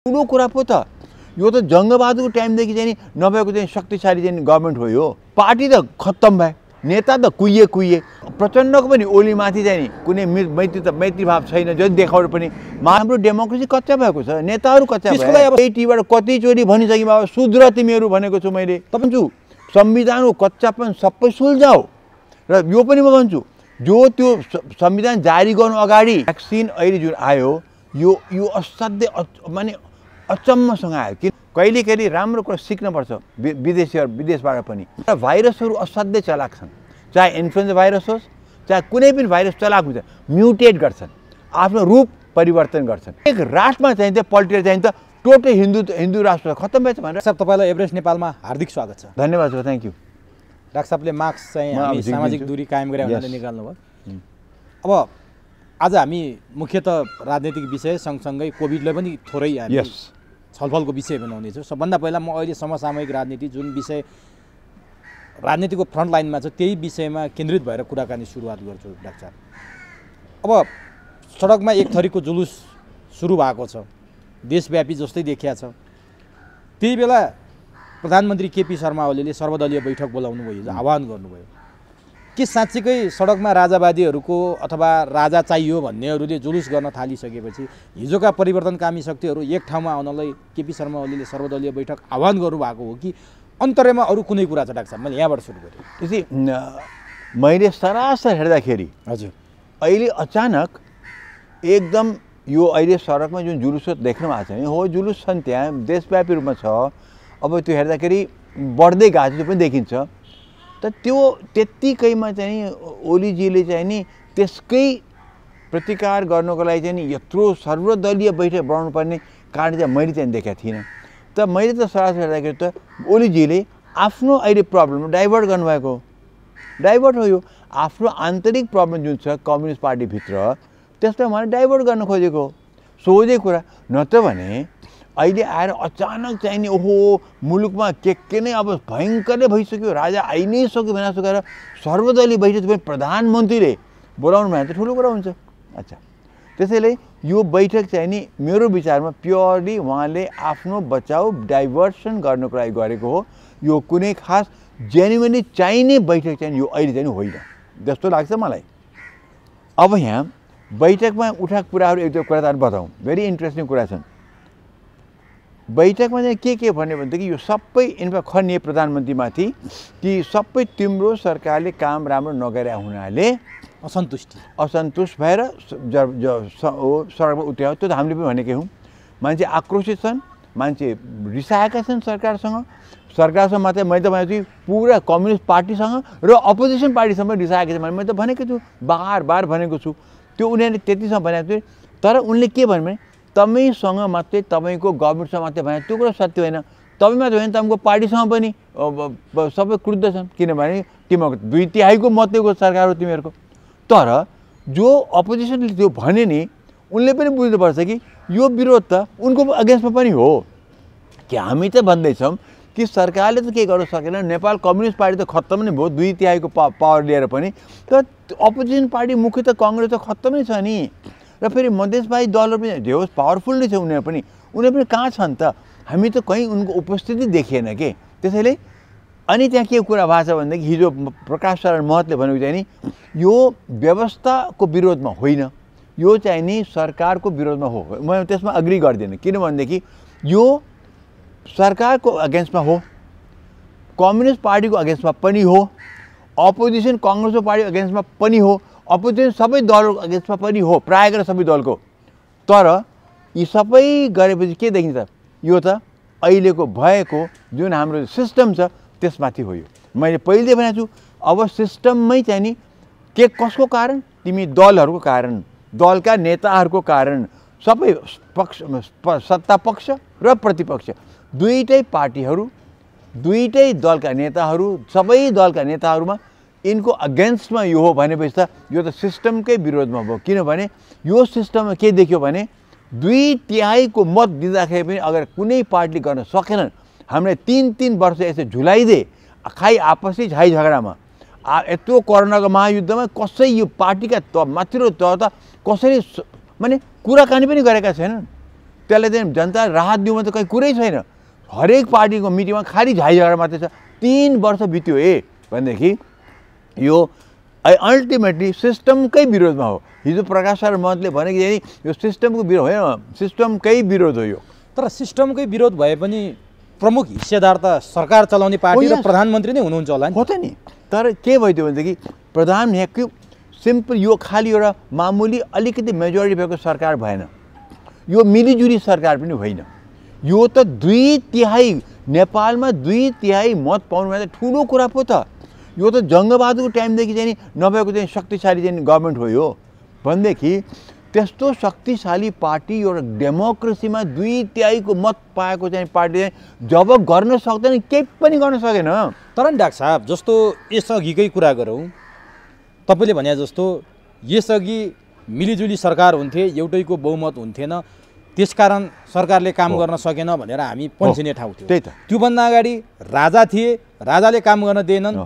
ठुलो कुरा पो त यो त जङ्गबहादुरको टाइमदेखि चाहिँ नभएको चाहिँ शक्तिशाली चाहिँ गभर्मेन्ट हो यो। पार्टी त खत्तम भयो, नेता त कुहिए प्रचण्डको पनि ओलीमाथि चाहिँ कुनै मैत्री भाव छैन जति देखाउनु पनि। हाम्रो डेमोक्रेसी कच्चा भएको छ, नेताहरू कच्चा भयो। टीबाट कतिचोटि भनिसकेँ बाबा सुध्र तिमीहरू भनेको छु मैले। भन्छु संविधानको कच्चापन सबै सुल्झाऊ। र यो पनि म भन्छु जो त्यो संविधान जारी गर्नु अगाडि भ्याक्सिन अहिले जुन आयो यो असाध्यै माने अचम्मसँग आयो कि कहिले राम्रो कुरा सिक्नुपर्छ विदेशबाट पनि। भाइरसहरू असाध्यै चलाक छन्, चाहे इन्फ्लुएन्जा भाइरस होस् चाहे कुनै पनि भाइरस चलाक हुन्छ, म्युटेट गर्छन्, आफ्नो रूप परिवर्तन गर्छन्। एक राष्ट्रमा चाहिँ त पल्टेर चाहिँ त टोटल हिन्दू राष्ट्र खत्तम भएछ भनेर। साहब तपाईँलाई एभरेस्ट नेपालमा हार्दिक स्वागत छ। धन्यवाद छ, थ्याङ्क यू। डाक्टर साहबले मास्क चाहिँ हामी सामाजिक दूरी कायम गरे भनेर निकाल्नु भयो। अब आज हामी मुख्यतः राजनीतिक विषय सँगसँगै कोभिडलाई पनि थोरै हामी छलफलको विषय बनाउनेछौँ। सबभन्दा पहिला म अहिले समसामयिक राजनीति जुन विषय राजनीतिको फ्रन्ट लाइनमा छ त्यही विषयमा केन्द्रित भएर कुराकानी सुरुवात गर्छु। डाक्टर साहब, अब सडकमा एक थरीको जुलुस सुरु भएको छ, देशव्यापी जस्तै देखिया छ। त्यही बेला प्रधानमन्त्री केपी शर्मा ओलीले सर्वदलीय बैठक बोलाउनु भयो, आह्वान गर्नुभयो। के साँच्चीकै सडकमा राजावादीहरूको अथवा राजा चाहियो भन्नेहरूले जुलुस गर्न थालिसकेपछि हिजोका परिवर्तनकामी शक्तिहरू एक ठाउँमा आउनलाई केपी शर्मा ओलीले सर्वदलीय बैठक आह्वान गर्नुभएको हो कि अन्तर्यमा अरू कुनै कुरा छ? डाक्टर साहब, मैले यहाँबाट सुरु गरेँ। त्यसै मैले सरासर हेर्दाखेरि हजुर अहिले अचानक एकदम यो अहिले सडकमा जुन जुलुस देख्नु भएको छ नि, हो जुलुस छन् त्यहाँ देशव्यापी रूपमा छ। अब त्यो हेर्दाखेरि बढ्दै गएको त्यो पनि देखिन्छ। त त्यो त्यत्तिकैमा चाहिँ ओलीजीले चाहिँ नि त्यसकै प्रतिकार गर्नको लागि चाहिँ नि यत्रो सर्वदलीय बैठक बनाउनु पर्ने कारण चाहिँ मैले चाहिँ देखेको थिइनँ। त मैले त सरासर हेर्दाखेरि त ओलीजीले आफ्नो अहिले प्रब्लम डाइभर्ट गर्नुभएको, डाइभर्ट हो यो। आफ्नो आन्तरिक प्रब्लम जुन छ कम्युनिस्ट पार्टीभित्र त्यसलाई उहाँले डाइभर्ट गर्न खोजेको सोझै कुरा। न त भने अहिले आएर अचानक चाहिँ नि ओहो मुलुकमा के नै अब भयङ्करै भइसक्यो, राजा आइ नै सक्यो भनेर गएर सर्वदलीय बैठक पनि प्रधानमन्त्रीले बोलाउनु भने त ठुलो कुरा हुन्छ। अच्छा, त्यसैले यो बैठक चाहिँ नि मेरो विचारमा प्योरली उहाँले आफ्नो बचाउ डाइभर्सन गर्नको लागि गरेको हो। यो कुनै खास जेन्युइनली चाहिने बैठक चाहिँ यो अहिले चाहिँ होइन जस्तो लाग्छ मलाई। अब यहाँ बैठकमा उठाएको कुराहरू एक दुई कुराहरू बताउँ, भेरी इन्ट्रेस्टिङ कुरा छन्। बैठकमा चाहिँ के भन्यो भनेदेखि यो सबै इन्फा खनिए प्रधानमन्त्रीमाथि कि सबै तिम्रो सरकारले काम राम्रो नगरे हुनाले असन्तुष्ट भएर सडकमा उत्रियो। त्यो त हामीले पनि भनेकै हौँ। मान्छे आक्रोशित छन्, मान्छे रिसाएका छन् सरकारसँग मात्रै मैले त भनेको छु पुरा कम्युनिस्ट पार्टीसँग र अपोजिसन पार्टीसँग रिसाएका छन् मैले त भनेको छु, बार भनेको छु। त्यो उनीहरूले त्यतिसँग भनेको थियो। तर उनले के भन्यो भने तपाईसँग मात्रै तपाईँको गभर्मेन्टसँग मात्रै भने त्यो कुरा सत्य होइन। तपाईँ मात्रै होइन, तपाईँको पार्टीसँग पनि सबै क्रुद्ध छन्, किनभने तिमीहरूको 2/3 मतैको सरकार हो तिमीहरूको। तर जो अपोजिसनले त्यो भने नि उनले पनि बुझ्नुपर्छ कि यो विरोध त उनको अगेन्स्टमा पनि हो कि हामी त भन्दैछौँ कि सरकारले त केही गर्न सकेन, नेपाल कम्युनिस्ट पार्टी त खत्तम नै भयो 2/3 पावर लिएर पनि। तर अपोजिसन पार्टी मुख्य त कङ्ग्रेस त खत्तमै छ नि। र फेरि मधेसवादी दलहरू पनि धेरै पावरफुल नै छ उनीहरू पनि कहाँ छन् त? हामी त कहीँ उनको उपस्थिति देखिएन के। त्यसैले अनि त्यहाँ के कुरा भएको छ भनेदेखि हिजो प्रकाश शरण महतले भनेको चाहिँ नि यो व्यवस्थाको विरोधमा होइन, यो चाहिँ नि सरकारको विरोधमा हो। म त्यसमा अग्री गर्दिनँ, किनभनेदेखि यो सरकारको अगेन्स्टमा हो, कम्युनिस्ट पार्टीको अगेन्स्टमा पनि हो, अपोजिसन कङ्ग्रेसको पार्टीको अगेन्स्टमा पनि हो, अपोजिसन सबै दलहरूको अगेन्स्टमा पनि हो, प्रायः गरेर सबै दलको। तर यी सबै गरेपछि के देखिन्छ? यो त अहिलेको भएको जुन हाम्रो सिस्टम छ त्यसमाथि हो। यो मैले पहिले भनेको छु। अब सिस्टममै चाहिँ नि के कसको कारण? तिमी दलहरूको कारण, दलका नेताहरूको कारण, सबै सत्ता पक्ष र प्रतिपक्ष दुईटै पार्टीहरू, दुईटै दलका नेताहरू, सबै दलका नेताहरूमा इनको अगेन्स्टमा यो हो भनेपछि त यो त सिस्टमकै विरोधमा भयो। किनभने यो सिस्टममा के देख्यो भने 2/3 मत दिँदाखेरि पनि अगर कुनै पार्टीले गर्न सकेनन्, हामीले 3 वर्ष यसो झुलाइदे खाइ आपसी झाइ झगडामा यत्रो कोरोनाको महायुद्धमा कसै यो पार्टीका माथिल्लो तह त कसरी माने कुराकानी पनि गरेका छैनन्। त्यसलाई चाहिँ जनता राहत दिउमा त कहीँ कुरै छैन। हरेक पार्टीको मिटिङमा खालि झाइझगडा मात्रै छ। 3 वर्ष बित्यो भनेदेखि यो अल्टिमेटली सिस्टमकै विरोधमा हो। हिजो प्रकाश सर महतले भने कि यो सिस्टमको विरोध होइन, सिस्टमकै विरोध हो यो। तर सिस्टमकै विरोध भए पनि प्रमुख हिस्सेदार त सरकार चलाउने पार्टी र प्रधानमन्त्री नै हुनुहुन्छ होला नि। हो त नि। तर के भइदियो भनेदेखि प्रधान सिम्पल यो खालि एउटा मामुली अलिकति मेजोरिटी भएको सरकार भएन, यो मिलिजुली सरकार पनि होइन। यो त 2/3 नेपालमा 2/3 मत पाउनु भने त ठुलो कुरा पो त। यो त जङ्गबहादुरको टाइमदेखि चाहिँ नभएको चाहिँ शक्तिशाली चाहिँ गभर्मेन्ट हो यो भनेदेखि त्यस्तो शक्तिशाली पार्टी एउटा डेमोक्रेसीमा 2/3 को मत पाएको चाहिँ पार्टी चाहिँ जब गर्न सक्दैन केही पनि गर्न सकेन। तर नि डाक्टर साहब जस्तो यसअघिकै कुरा गरौँ, तपाईँले भने जस्तो यसअघि मिलिजुली सरकार हुन्थे, एउटैको बहुमत हुन्थेन, त्यसकारण सरकारले काम गर्न सकेन भनेर हामी पन्छिने ठाउँ थियो। त्यही त। त्योभन्दा अगाडि राजा थिए, राजाले काम गर्न दिएनन्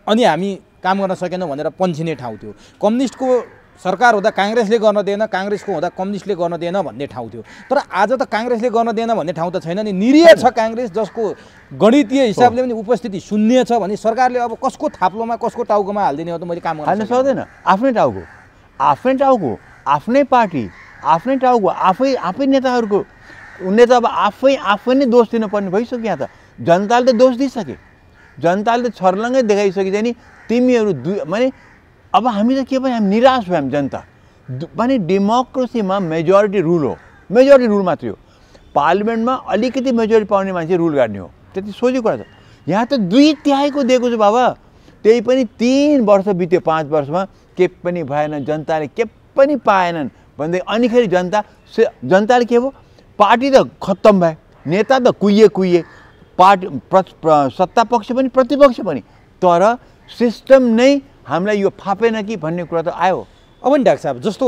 अनि हामी काम गर्न सकेनौँ भनेर पन्छिने ठाउँ थियो। कम्युनिस्टको सरकार हुँदा काङ्ग्रेसले गर्न दिएन, काङ्ग्रेसको हुँदा कम्युनिस्टले गर्न दिएन भन्ने ठाउँ थियो। तर आज त काङ्ग्रेसले गर्न दिएन भन्ने ठाउँ त छैन नि, निरीह छ काङ्ग्रेस, जसको गणितीय हिसाबले पनि उपस्थिति शून्य छ भने सरकारले अब कसको थाप्लोमा कसको टाउकोमा हालिदिने हो त मैले काम गर्न सक्दैन। आफ्नै टाउको आफ्नै पार्टी आफ्नै टाउको आफै नेताहरूको उनले त अब आफै नै दोष दिनुपर्ने भइसक्यो। यहाँ त जनताले त दोष दिइसके, जनताले त छर्लङ्गै देखाइसके चाहिँ नि तिमीहरू माने अब हामी त के भयो, हामी निराश भयौँ। जनता माने डेमोक्रेसीमा मेजोरिटी रुल हो, मेजोरिटी रुल मात्रै हो। पार्लिमेन्टमा अलिकति मेजोरिटी पाउने मान्छे रुल गर्ने हो, त्यति सोझो कुरा छ। यहाँ त 2/3 को दिएको छ बाबा, त्यही पनि 3 वर्ष बित्यो, 5 वर्षमा के पनि भएन, जनताले के पनि पाएनन् भन्दै अनिखेरि जनताले के भयो, पार्टी त खत्तम भयो, नेता त कुहिए पार्टी सत्ता पक्ष पनि प्रतिपक्ष पनि, तर सिस्टम नै हामीलाई यो फापेन कि भन्ने कुरा त आयो। अब नि डाक्टर साहब जस्तो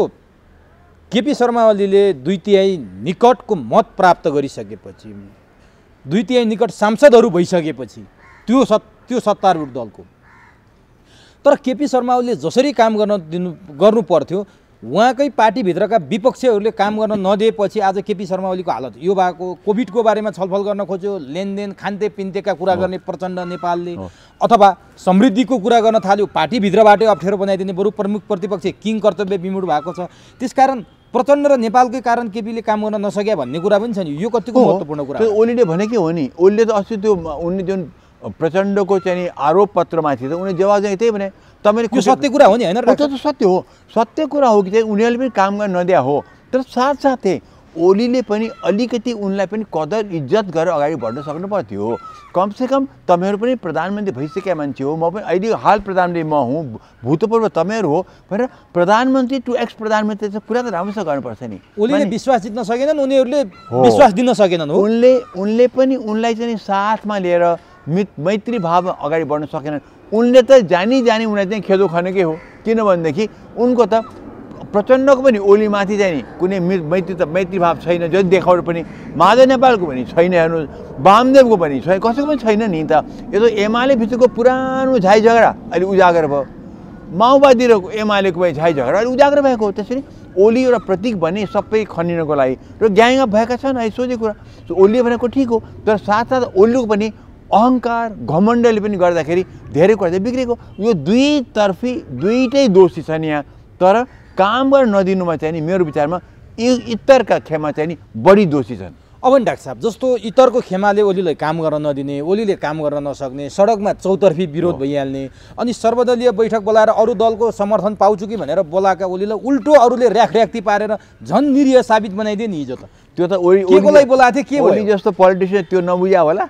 केपी शर्मा ओलीले 2/3 निकटको मत प्राप्त गरिसकेपछि, 2/3 निकट सांसदहरू भइसकेपछि त्यो सत्तारूढ दलको, तर केपी शर्मा ओलीले जसरी काम गर्नु पर्थ्यो उहाँकै पार्टीभित्रका विपक्षीहरूले काम गर्न नदिएपछि आज केपी शर्मा ओलीको हालत यो भएको। कोभिडको बारेमा छलफल गर्न खोज्यो, लेनदेन खान्ते पिन्तेका कुरा गर्ने प्रचण्ड नेपालले, अथवा समृद्धिको कुरा गर्न थाल्यो, पार्टीभित्रबाटै अप्ठ्यारो बनाइदिने, बरु प्रमुख प्रतिपक्ष किङ कर्तव्य विमूढ भएको छ। त्यसकारण प्रचण्ड र नेपालकै कारण केपीले काम गर्न नसके भन्ने कुरा पनि छ नि, यो कतिको महत्त्वपूर्ण कुरा। ओलीले भने के हो नि, ओलीले त अस्ति त्यो उनले जुन प्रचण्डको चाहिँ आरोप पत्रमाथि त उनले जवाब दिए त्यही भने तपाईँले सत्य कुरा हो नि होइन, त्यो त सत्य हो, सत्य कुरा हो कि चाहिँ उनीहरूले पनि काम गर्न नदिया हो। तर साथसाथै ओलीले पनि अलिकति उनलाई पनि कदर इज्जत गरेर अगाडि बढ्न सक्नु पर्थ्यो। कमसेकम तपाईँहरू पनि प्रधानमन्त्री भइसकेका मान्छे हो, म पनि अहिले हाल प्रधानमन्त्री म हुँ, भूतपूर्व तपाईँहरू हो भनेर प्रधानमन्त्री टु एक्स प्रधानमन्त्री कुरा त राम्रोसँग गर्नुपर्छ नि। ओलीले विश्वास जित्न सकेनन्, उनीहरूले विश्वास दिन सकेनन् हो। उनले पनि उनलाई चाहिँ साथमा लिएर मैत्री भाव अगाडि बढ्न सकेनन्। उनले त जानी उनलाई चाहिँ खेदो खनेकै हो, किनभनेदेखि उनको त प्रचण्डको पनि ओलीमाथि चाहिँ नि कुनै मैत्री भाव छैन, जति देखाउनु पनि। माधव नेपालको पनि छैन, हेर्नुहोस्, वामदेवको पनि छैन, कसैको पनि छैन नि त। यो त एमाले भित्रको पुरानो झाइ झगडा अहिले उजागर भयो, माओवादी र एमालेको पनि झाइ झगडा अहिले उजागर भएको हो। त्यसरी ओली एउटा प्रतीक भने सबै खनिनको लागि र ग्याङ अप भएका छन्, अहिले सोझै कुरा। ओलीले भनेको ठिक हो, तर साथसाथ ओलीको पनि अहङ्कार घमण्डले पनि गर्दाखेरि धेरै कुरा चाहिँ बिग्रेको। यो दुईटै दोषी छन् यहाँ, तर काम गर्न नदिनुमा चाहिँ नि मेरो विचारमा इतरका खेमा चाहिँ नि बढी दोषी छन्। अब नि डाक्टर साहब जस्तो इतरको खेमाले ओलीलाई काम गर्न नदिने, ओलीले काम गर्न नसक्ने, सडकमा चौतर्फी विरोध भइहाल्ने, अनि सर्वदलीय बैठक बोलाएर अरू दलको समर्थन पाउँछु कि भनेर बोलाएका ओलीलाई उल्टो अरूले र्याखी पारेर झन् निरीह साबित बनाइदिए नि हिजो त। त्यो त ओलीलाई बोलाएको थियो, के ओली जस्तो पोलिटिसियन त्यो नबुझा होला,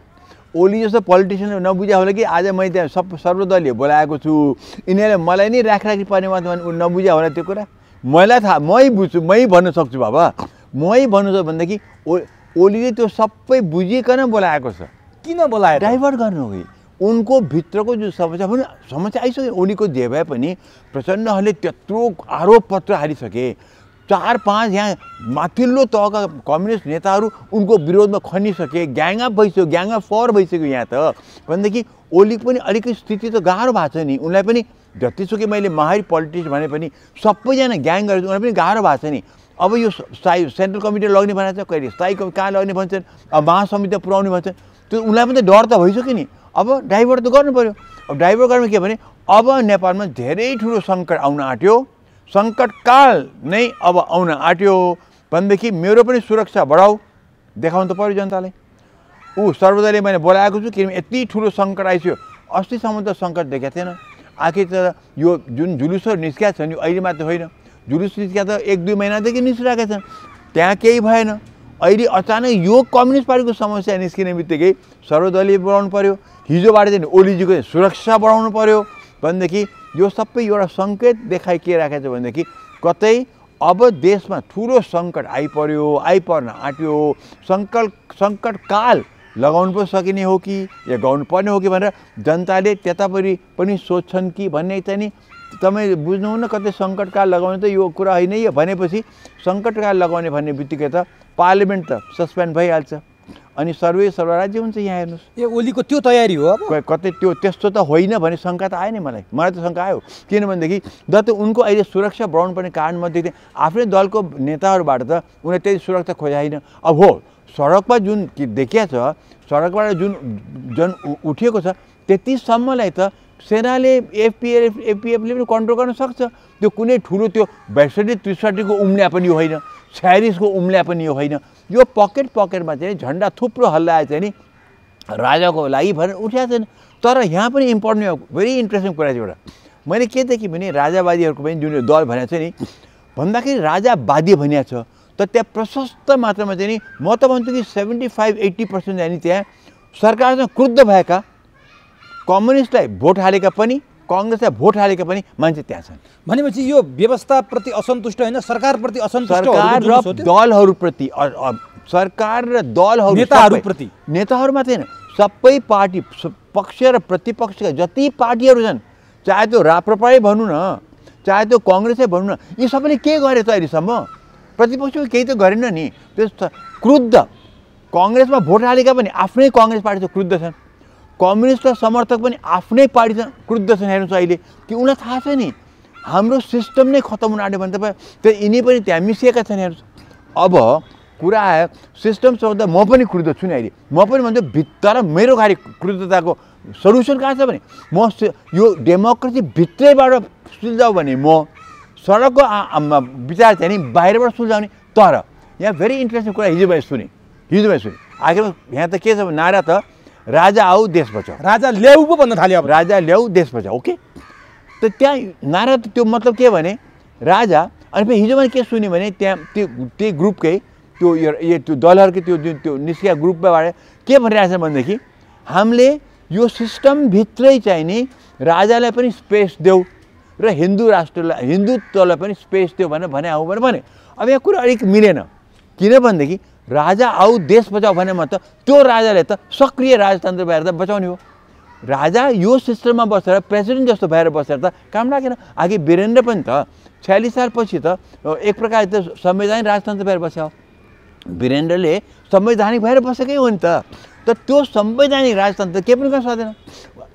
ओली जस्तो पोलिटिसियन नबुझा होला कि आज मैले त्यहाँ सर्वदलीय बोलाएको छु, यिनीहरूले मलाई नै राखी पर्ने नबुझा होला त्यो कुरा। मलाई थाहा, मै बुझ्छु, मै भन्न सक्छु बाबा, मै भन्नु छ भनेदेखि ओलीले त्यो सबै बुझिकन बोलाएको छ। किन बोलायो? डाइभर्ट गर्नु हो कि उनको भित्रको जो समस्या आइसक्यो। ओलीको जे भए पनि प्रचण्डहरूले त्यत्रो आरोप पत्र हालिसके, 4-5 यहाँ माथिल्लो तहका कम्युनिस्ट नेताहरू उनको विरोधमा खनिसके, ग्याङ अप भइसक्यो, ग्याङ अप फर भइसक्यो यहाँ त। भनेदेखि ओलीको पनि अलिकति स्थिति त गाह्रो भएको छ नि, उनलाई पनि जतिसुकै मैले माहिर पोलिटिक्स भने पनि सबैजना ग्याङ गरेर उनीलाई पनि गाह्रो भएको छ नि। अब यो सेन्ट्रल कमिटी लग्ने भनेको छ, कहिले स्थायी कमिटी कहाँ लग्ने भन्छन्, अब महासमिति पुऱ्याउने भन्छन्। त्यो उनीलाई पनि त डर त भइसक्यो नि। अब डाइभर्ट त गर्नु पऱ्यो। अब डाइभर्ट गर्नु के भने अब नेपालमा धेरै ठुलो सङ्कट आउन आँट्यो, सङ्कटकाल नै अब आउन आँट्यो भनेदेखि मेरो पनि सुरक्षा बढाऊ देखाउनु त पऱ्यो जनतालाई। सर्वदलीय मैले बोलाएको छु किनभने यति ठुलो सङ्कट आइसक्यो। अस्तिसम्म त सङ्कट देखाएको थिएन। आखिर त यो जुन जुलुसहरू निस्किया छ नि अहिले मात्र होइन, जुलुस निस्किया त 1-2 महिनादेखि निस्किरहेका छन्, त्यहाँ केही भएन। अहिले अचानक यो कम्युनिस्ट पार्टीको समस्या निस्किने बित्तिकै सर्वदलीय बोलाउनु पऱ्यो, हिजोबाट चाहिँ ओलीजीको सुरक्षा बढाउनु पऱ्यो भनेदेखि यो सबै एउटा सङ्केत देखाइ के राखेको छ भनेदेखि कतै अब देशमा ठुलो सङ्कट आइपर्न आँट्यो, सङ्कटकाल लगाउनु पो सकिने हो कि या गाउनु पर्ने हो कि भनेर जनताले त्यतापट्टि पनि सोध्छन् कि भन्ने चाहिँ नि तपाईँ बुझ्नुहुन्न। कतै सङ्कटकाल लगाउने त यो कुरा होइन, यो भनेपछि सङ्कटकाल लगाउने भन्ने बित्तिकै त पार्लियामेन्ट त सस्पेन्ड भइहाल्छ अनि सर्वराज्य हुन्छ। यहाँ हेर्नुहोस्, ए ओलीको त्यो तयारी हो। अब कतै त्यो त्यस्तो त होइन भन्ने शङ्का त आयो नि मलाई त शङ्का आयो। किनभनेदेखि जति उनको अहिले सुरक्षा बढाउनु पर्ने कारणमध्ये आफ्नै दलको नेताहरूबाट त उनीहरूले त्यही सुरक्षा खोजाइन। अब हो सडकमा जुन देखिया छ, सडकबाट जुन उठेको छ त्यतिसम्मलाई त सेनाले एफपिएफले पनि कन्ट्रोल गर्न सक्छ। त्यो कुनै ठुलो त्यो 62-63को उम्ल्या पनि होइन, 46को उम्ल्या पनि होइन। यो पकेटमा चाहिँ झन्डा थुप्रो हल्लाए चाहिँ नि राजाको लागि भनेर उठ्या छैन। तर यहाँ पनि इम्पोर्टेन्ट भेरी इन्ट्रेस्टिङ कुरा चाहिँ एउटा मैले के देखेँ भने राजावादीहरूको पनि जुन दल भनेको छ नि भन्दाखेरि राजावादी भनिएको छ, तर त्यहाँ प्रशस्त मात्रामा चाहिँ नि म त भन्छु कि 75-80% चाहिँ नि त्यहाँ सरकारसँग क्रुद्ध भएका, कम्युनिस्टलाई भोट हालेका पनि, काङ्ग्रेसलाई भोट हालेका पनि मान्छे त्यहाँ छन्। भनेपछि यो व्यवस्थाप्रति असन्तुष्ट होइन, सरकारप्रति असन्तुष्ट, सरकार र दलहरूप्रति, सरकार र दलहरू नेताहरू मात्रै होइन, सबै पार्टी पक्ष र प्रतिपक्षका जति पार्टीहरू छन्, चाहे त्यो राप्रपाले भनौँ न, चाहे त्यो काङ्ग्रेसै भनौँ न, यी सबैले के गरे त अहिलेसम्म? प्रतिपक्षले केही त गरेन नि। त्यस क्रुद्ध काङ्ग्रेसमा भोट हालेका पनि आफ्नै काङ्ग्रेस पार्टी त क्रुद्ध छन्, कम्युनिस्ट र समर्थक पनि आफ्नै पार्टी क्रुद्ध छन्। हेर्नुहोस् अहिले कि उनीलाई थाहा छ नि हाम्रो सिस्टम नै खतम हुन आँट्यो भने तपाईँ त्यो यिनी पनि त्यहाँ मिसिएका छन्। हेर्नुहोस् अब कुरा आयो सिस्टम सोच्दा म पनि क्रुद्ध छु नि अहिले, म पनि भन्छु भित्र मेरो खालि क्रुद्धताको सल्युसन कहाँ छ भने म यो डेमोक्रेसी भित्रैबाट सुल्झाउ भने म सडकको विचार चाहिँ नि बाहिरबाट सुल्झाउने। तर यहाँ भेरी इन्ट्रेस्टिङ कुरा हिजो मैले सुने आखिरमा यहाँ त के छ भने नारा त राजा आऊ देश बचाऊ, राजा ल्याऊ पो भन्न थाल्यो। अब राजा ल्याऊ देश बचाऊ, ओके। त त्यहाँ नारा त त्यो मतलब के भने राजा, अनि फेरि हिजो मैले के सुन्यो भने त्यहाँ त्यही ग्रुपकै त्यो दलहरूकै त्यो निस्किया ग्रुपबाट के भनिरहेछ भनेदेखि हामीले यो सिस्टमभित्रै चाहिँ नि राजालाई पनि स्पेस देऊ र हिन्दुत्वलाई पनि स्पेस देऊ भनेर भने अब यहाँ कुरा अलिक मिलेन। किनभनेदेखि राजा आऊ देश बचाऊ भने त त्यो राजाले त सक्रिय राजतन्त्र भएर त बचाउने हो। राजा यो सिस्टममा बसेर प्रेसिडेन्ट जस्तो भएर बसेर त काम लागेन। अघि वीरेन्द्र पनि त 46 सालपछि त एक प्रकार त संवैधानिक राजतन्त्र भएर बस्यो। वीरेन्द्रले संवैधानिक भएर बसेकै हो नि त। त्यो संवैधानिक राजतन्त्र के पनि गर्न सक्दैन।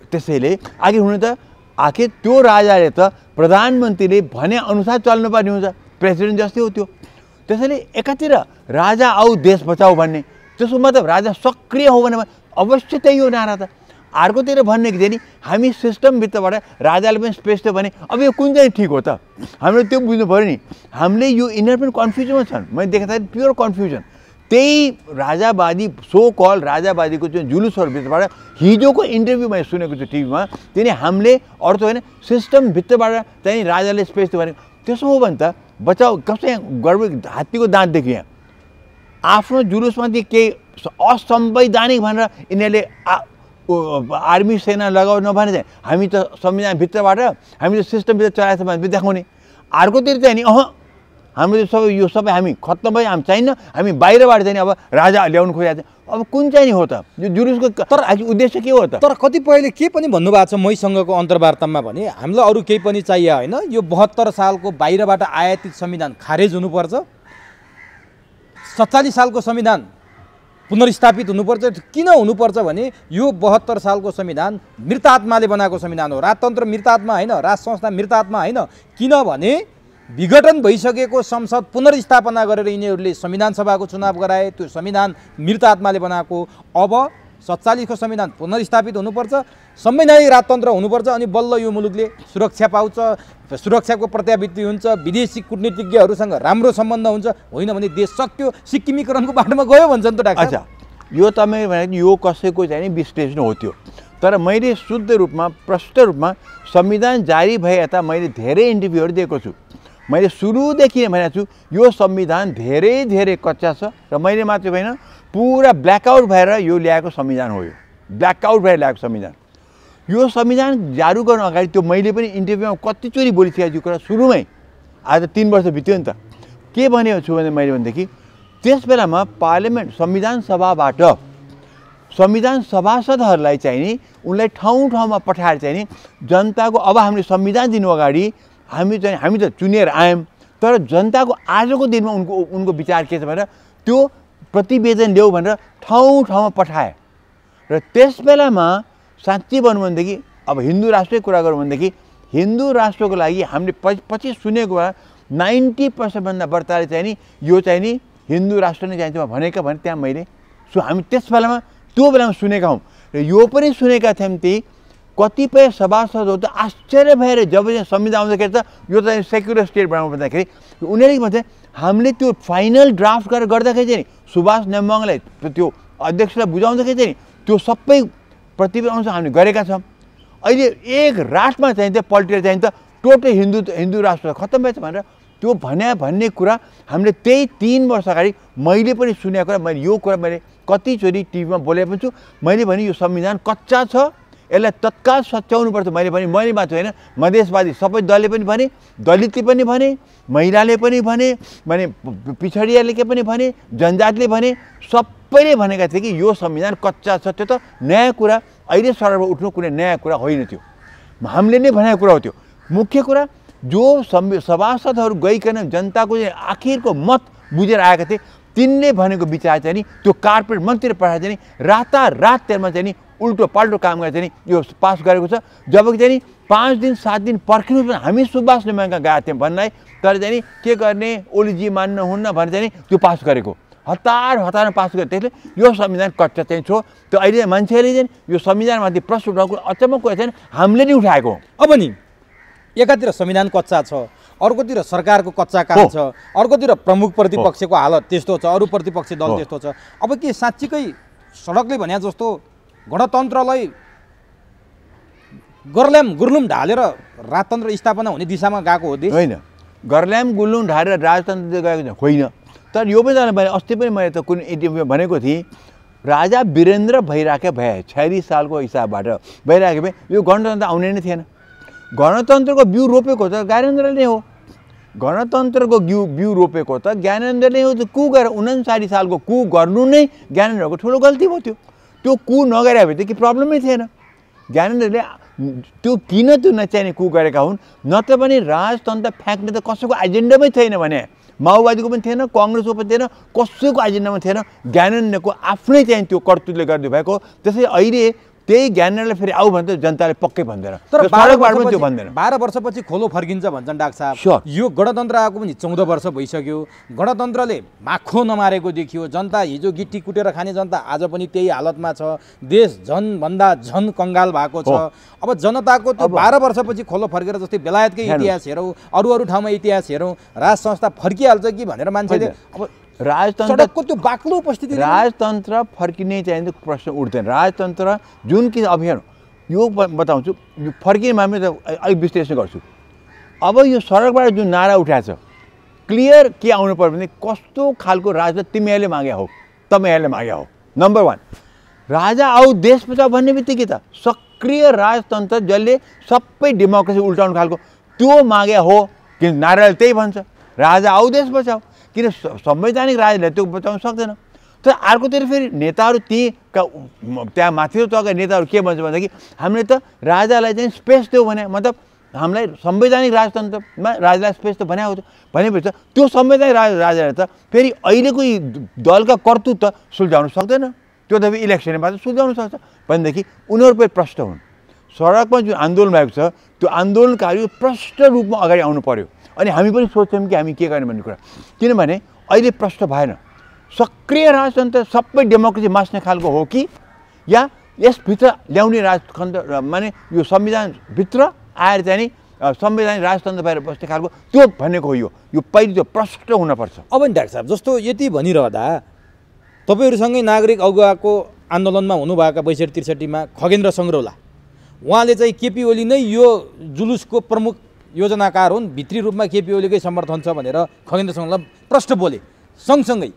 त्यसैले अघि हुनु त आखिर त्यो राजाले त प्रधानमन्त्रीले भने अनुसार चल्नुपर्ने हुन्छ, प्रेसिडेन्ट जस्तै हो त्यो। त्यसैले एकातिर राजा आऊ देश बचाऊ भन्ने, त्यसको मतलब राजा सक्रिय हो भने अवश्य त्यही हो नारा त। अर्कोतिर भन्ने कि नि हामी सिस्टमभित्रबाट राजाले पनि स्पेस दियो भने अब यो कुन चाहिँ ठिक हो त? हामीले त्यो बुझ्नु पऱ्यो नि। हामीले यो यिनीहरू पनि कन्फ्युजनमा छन्। मैले देख्दाखेरि प्योर कन्फ्युजन। त्यही राजावादी सो कल राजावादीको जुन जुलुसहरूभित्रबाट हिजोको इन्टरभ्यू मैले सुनेको छु टिभीमा, त्यही हामीले अर्थ होइन सिस्टमभित्रबाट चाहिँ राजाले स्पेस दियो भने त्यसो हो भने त बचाउ कस्तो यहाँ गडबडी हात्तीको दाँत देख्यो। यहाँ आफ्नो जुलुसमाथि केही असंवैधानिक भनेर यिनीहरूले आर्मी सेना लगाउ नभने चाहिँ हामी त संविधानभित्रबाट हामी त सिस्टमभित्र चलाएको छ भने देखाउने। अर्कोतिर चाहिँ नि हाम्रो यो सबै हामी खत्तम भयो, हामी चाहिन्न, हामी बाहिरबाट चाहिँ अब राजा ल्याउनु खोजेको छ। अब कुन चाहिँ हो त यो जुलुसको? तर उद्देश्य के हो त? तर कतिपयले के पनि भन्नुभएको छ मैसँगको अन्तर्वार्तामा भने हामीलाई अरू केही पनि चाहियो होइन, यो 72 सालको बाहिरबाट आयातित संविधान खारेज हुनुपर्छ, 47 सालको संविधान पुनर्स्थापित हुनुपर्छ। किन हुनुपर्छ भने यो 72 सालको संविधान मृत आत्माले बनाएको संविधान हो। राजतन्त्र मृत आत्मा होइन, राज संस्था मृत आत्मा होइन। किनभने विघटन भइसकेको संसद पुनर्स्थापना गरेर यिनीहरूले संविधान सभाको चुनाव गराए, त्यो संविधान मृत आत्माले बनाएको। अब 47को संविधान पुनर्स्थापित हुनुपर्छ, संवैधानिक राजतन्त्र हुनुपर्छ, अनि बल्ल यो मुलुकले सुरक्षा पाउँछ, सुरक्षाको प्रत्यावृत्ति हुन्छ, विदेशी कूटनीतिज्ञहरूसँग राम्रो सम्बन्ध हुन्छ। होइन भने देश सक्यो, सिक्किमीकरणको बाटोमा गयो भन्छन् त डाक्टर। अच्छा, यो तपाईँ भने यो कसैको चाहिँ विश्लेषण हो त्यो, तर मैले शुद्ध रूपमा प्रष्ट रूपमा संविधान जारी भए यता मैले धेरै इन्टरभ्यूहरू दिएको छु। मैले सुरुदेखि भनेको छु यो संविधान धेरै धेरै कच्चा छ र मैले मात्र होइन पुरा ब्ल्याकआउट भएर यो ल्याएको संविधान हो। यो ब्ल्याकआउट भएर ल्याएको संविधान। यो संविधान जारी गर्न अगाडि त्यो मैले पनि इन्टरभ्यूमा कतिचोटि बोलिसकेको छु कुरा सुरुमै। आज 3 वर्ष बित्यो नि त। के भनेको छु भने मैले भनेदेखि त्यस बेलामा पार्लियामेन्ट संविधान सभाबाट संविधान सभासदहरूलाई चाहिँ नि उनलाई ठाउँ ठाउँमा पठाएर चाहिँ नि जनताको अब हामीले संविधान दिनु अगाडि हामी त चुनेर आयौँ, तर जनताको आजको दिनमा उनको विचार के छ भनेर त्यो प्रतिवेदन ल्याऊ भनेर ठाउँ ठाउँमा पठाए। र त्यस बेलामा साँच्चै भन्नु भनेदेखि अब हिन्दू राष्ट्रकै कुरा गरौँ भनेदेखि हिन्दू राष्ट्रको लागि हामीले पछि सुनेको भए 90% बढ्ताले चाहिँ नि यो चाहिँ नि हिन्दू राष्ट्र नै चाहिन्छ भनेका भने त्यहाँ मैले हामी त्यस बेलामा त्यो बेलामा सुनेका हौँ। र यो पनि सुनेका थियौँ ती कतिपय सभासदहरू त आश्चर्य भएर जब संविधान आउँदाखेरि त यो त सेक्युलर स्टेट बनाउनु पर्दाखेरि उनीहरूले भन्छ हामीले त्यो फाइनल ड्राफ्ट गरेर गर्दाखेरि चाहिँ नि सुभाष नेम्बाङलाई त्यो अध्यक्षलाई बुझाउँदाखेरि चाहिँ नि त्यो सबै प्रतिवेदन अनुसार हामीले गरेका छौँ। अहिले एक रातमा चाहिँ त पल्टेर चाहिँ त टोटल हिन्दू राष्ट्र खत्तम भएछ भनेर त्यो भन्ने कुरा हामीले त्यही 3 वर्ष अगाडि मैले पनि सुनेको कुरा, मैले यो कुरा मैले कतिचोटि टिभीमा बोले पनि छु। मैले भने यो संविधान कच्चा छ, यसलाई तत्काल सच्याउनुपर्छ। मैले मात्र होइन, मधेसवादी सबै दलले पनि भने, दलितले पनि भने, महिलाले पनि भने पिछडियाले के पनि भने, जनजातिले भने, सबैले भनेका थिए कि यो संविधान कच्चा छ। त्यो त नयाँ कुरा अहिले सरकारमा उठ्नु कुनै नयाँ कुरा होइन, त्यो हामीले नै भनेको कुरा हो। त्यो मुख्य कुरा जो सभासदहरू गइकन जनताको आखिरको मत बुझेर आएका थिए तिनले भनेको विचार चाहिँ नि त्यो कार्पेट मन्त्री पठाएर चाहिँ नि रातारात त्यसमा चाहिँ नि उल्टो पाल्टो काम गरेर चाहिँ नि यो पास गरेको छ। जबकि चाहिँ नि 5 दिन 7 दिन पर्खिनु पनि हामी सुभाष नेम्बाङका गएका थियौँ भन्नलाई, तर चाहिँ नि के गर्ने ओलीजी मान्न हुन्न भनेर चाहिँ नि त्यो पास गरेको हतारमा पास गरे। त्यसले यो संविधान कच्चा चाहिँ छो। त्यो अहिले मान्छेले चाहिँ यो संविधानमाथि प्रश्न उठाएको अचम्मको चाहिँ हामीले नै उठाएको। अब नि एकातिर संविधान कच्चा छ, अर्कोतिर सरकारको कच्चा काम छ, अर्कोतिर प्रमुख प्रतिपक्षको हालत त्यस्तो छ, अरू प्रतिपक्षी दल त्यस्तो छ। अब के साँच्चीकै सडकले भने जस्तो गणतन्त्रलाई गर्ल्याम गुर्लुम ढालेर राजतन्त्र स्थापना हुने दिशामा गएको हो देश? होइन, गर्ल्याम गुर्लुम ढालेर राजतन्त्र गएको होइन। तर यो पनि मैले अस्ति पनि मैले त कुनै इन्टरभ्यूमा भनेको थिएँ, राजा वीरेन्द्र भइराखेका भए 46 सालको हिसाबबाट भइराखेको भए यो गणतन्त्र आउने नै थिएन। गणतन्त्रको बिउ रोपेको त ज्ञानेन्द्रले नै हो। गणतन्त्रको बिउ रोपेको त ज्ञानेन्द्रले हो। त्यो कु गरेर 59 सालको कु गर्नु नै ज्ञानेन्द्रको ठुलो गल्ती भयो। त्यो कु नगरे भए त के प्रब्लमै थिएन। ज्ञानेन्द्रले त्यो किन त्यो नचाहिने कु गरेका हुन्, नत्र पनि राजतन्त्र फ्याँक्ने त कसैको एजेन्डामै थिएन भने, माओवादीको पनि थिएन, काङ्ग्रेसको पनि थिएन, कसैको एजेन्डामा थिएन। ज्ञानेन्द्रको आफ्नै चाहिँ त्यो कर्तव्यले गर्दै भएको। त्यसै अहिले त्यही ज्ञानेन्द्रले फेरि आऊ भन्छ जनताले पक्कै भन्दैन। तर 12 वर्षपछि खोलो फर्किन्छ भन्छन् डाक्टर साहब। यो गणतन्त्र आएको पनि 14 वर्ष भइसक्यो। गणतन्त्रले माखो नमारेको देखियो। जनता हिजो गिट्टी कुटेर खाने जनता आज पनि त्यही हालतमा छ। देश झनभन्दा झन कङ्गाल भएको छ। अब जनताको त्यो 12 वर्षपछि खोलो फर्केर जस्तै बेलायतकै इतिहास हेरौँ, अरू ठाउँमा इतिहास हेरौँ, राज संस्था फर्किहाल्छ कि भनेर मान्छेले अब राजतन्त्रको त्यो बाक्लो उपस्थिति राजतन्त्र फर्किने चाहिँ प्रश्न उठ्दैन। राजतन्त्र जुन कि अभियान यो बताउँछु, यो फर्किने मामला त अलिक विश्लेषण गर्छु। अब यो सडकबाट जुन नारा उठाएछ क्लियर के आउनु पर्यो भने कस्तो खालको राजतन्त्र तिमीहरूले माग्या हो, तपाईँहरूले माग्या हो। नम्बर 1 राजा आऊ देश बचाऊ भन्ने बित्तिकै त सक्रिय राजतन्त्र जसले सबै डेमोक्रेसी उल्टाउनु खालको त्यो माग्या हो। किन नाराले त्यही भन्छ, राजा आऊ देश बचाऊ। किन संवैधानिक राजले त्यो बचाउन सक्दैन। तर अर्कोतिर फेरि नेताहरू त्यहाँ माथिल्लो तहका नेताहरू के भन्छ भनेदेखि हामीले त राजालाई चाहिँ स्पेस दियो भने, मतलब हामीलाई संवैधानिक राजतन्त्रमा राजालाई स्पेस त भनेको भनेपछि त्यो संवैधानिक राजाले त फेरि अहिलेको दलका कर्तृत्व त सुल्झाउन सक्दैन। त्यो त इलेक्सनमा मात्र सुल्झाउन सक्छ भनेदेखि उनीहरू पनि प्रष्ट हुन्। सडकमा जुन आन्दोलन भएको छ त्यो आन्दोलनकारीहरू प्रष्ट रूपमा अगाडि आउनु पर्यो। अनि हामी पनि सोच्छौँ कि हामी के गर्ने भन्ने कुरा, किनभने अहिले प्रश्न भएन सक्रिय राजतन्त्र सबै डेमोक्रेसी मास्ने खालको हो कि या यसभित्र ल्याउने राजतन्त्र माने यो संविधानभित्र आएर चाहिँ नि संवैधानिक राजतन्त्र भएर बस्ने खालको त्यो भनेको हो। यो पहिले त्यो प्रष्ट हुनपर्छ। अब नि डाक्टर साहब जस्तो यति भनिरहँदा तपाईँहरूसँगै नागरिक अगुवाको आन्दोलनमा हुनुभएका 62-63मा खगेन्द्र सङ्ग्रौला उहाँले चाहिँ केपी ओली नै यो जुलुसको प्रमुख योजनाकार हुन्, भित्री रूपमा केपी ओलीकै समर्थन छ भनेर खगेन्द्र सङ्ग्रौला प्रष्ट बोले। सँगसँगै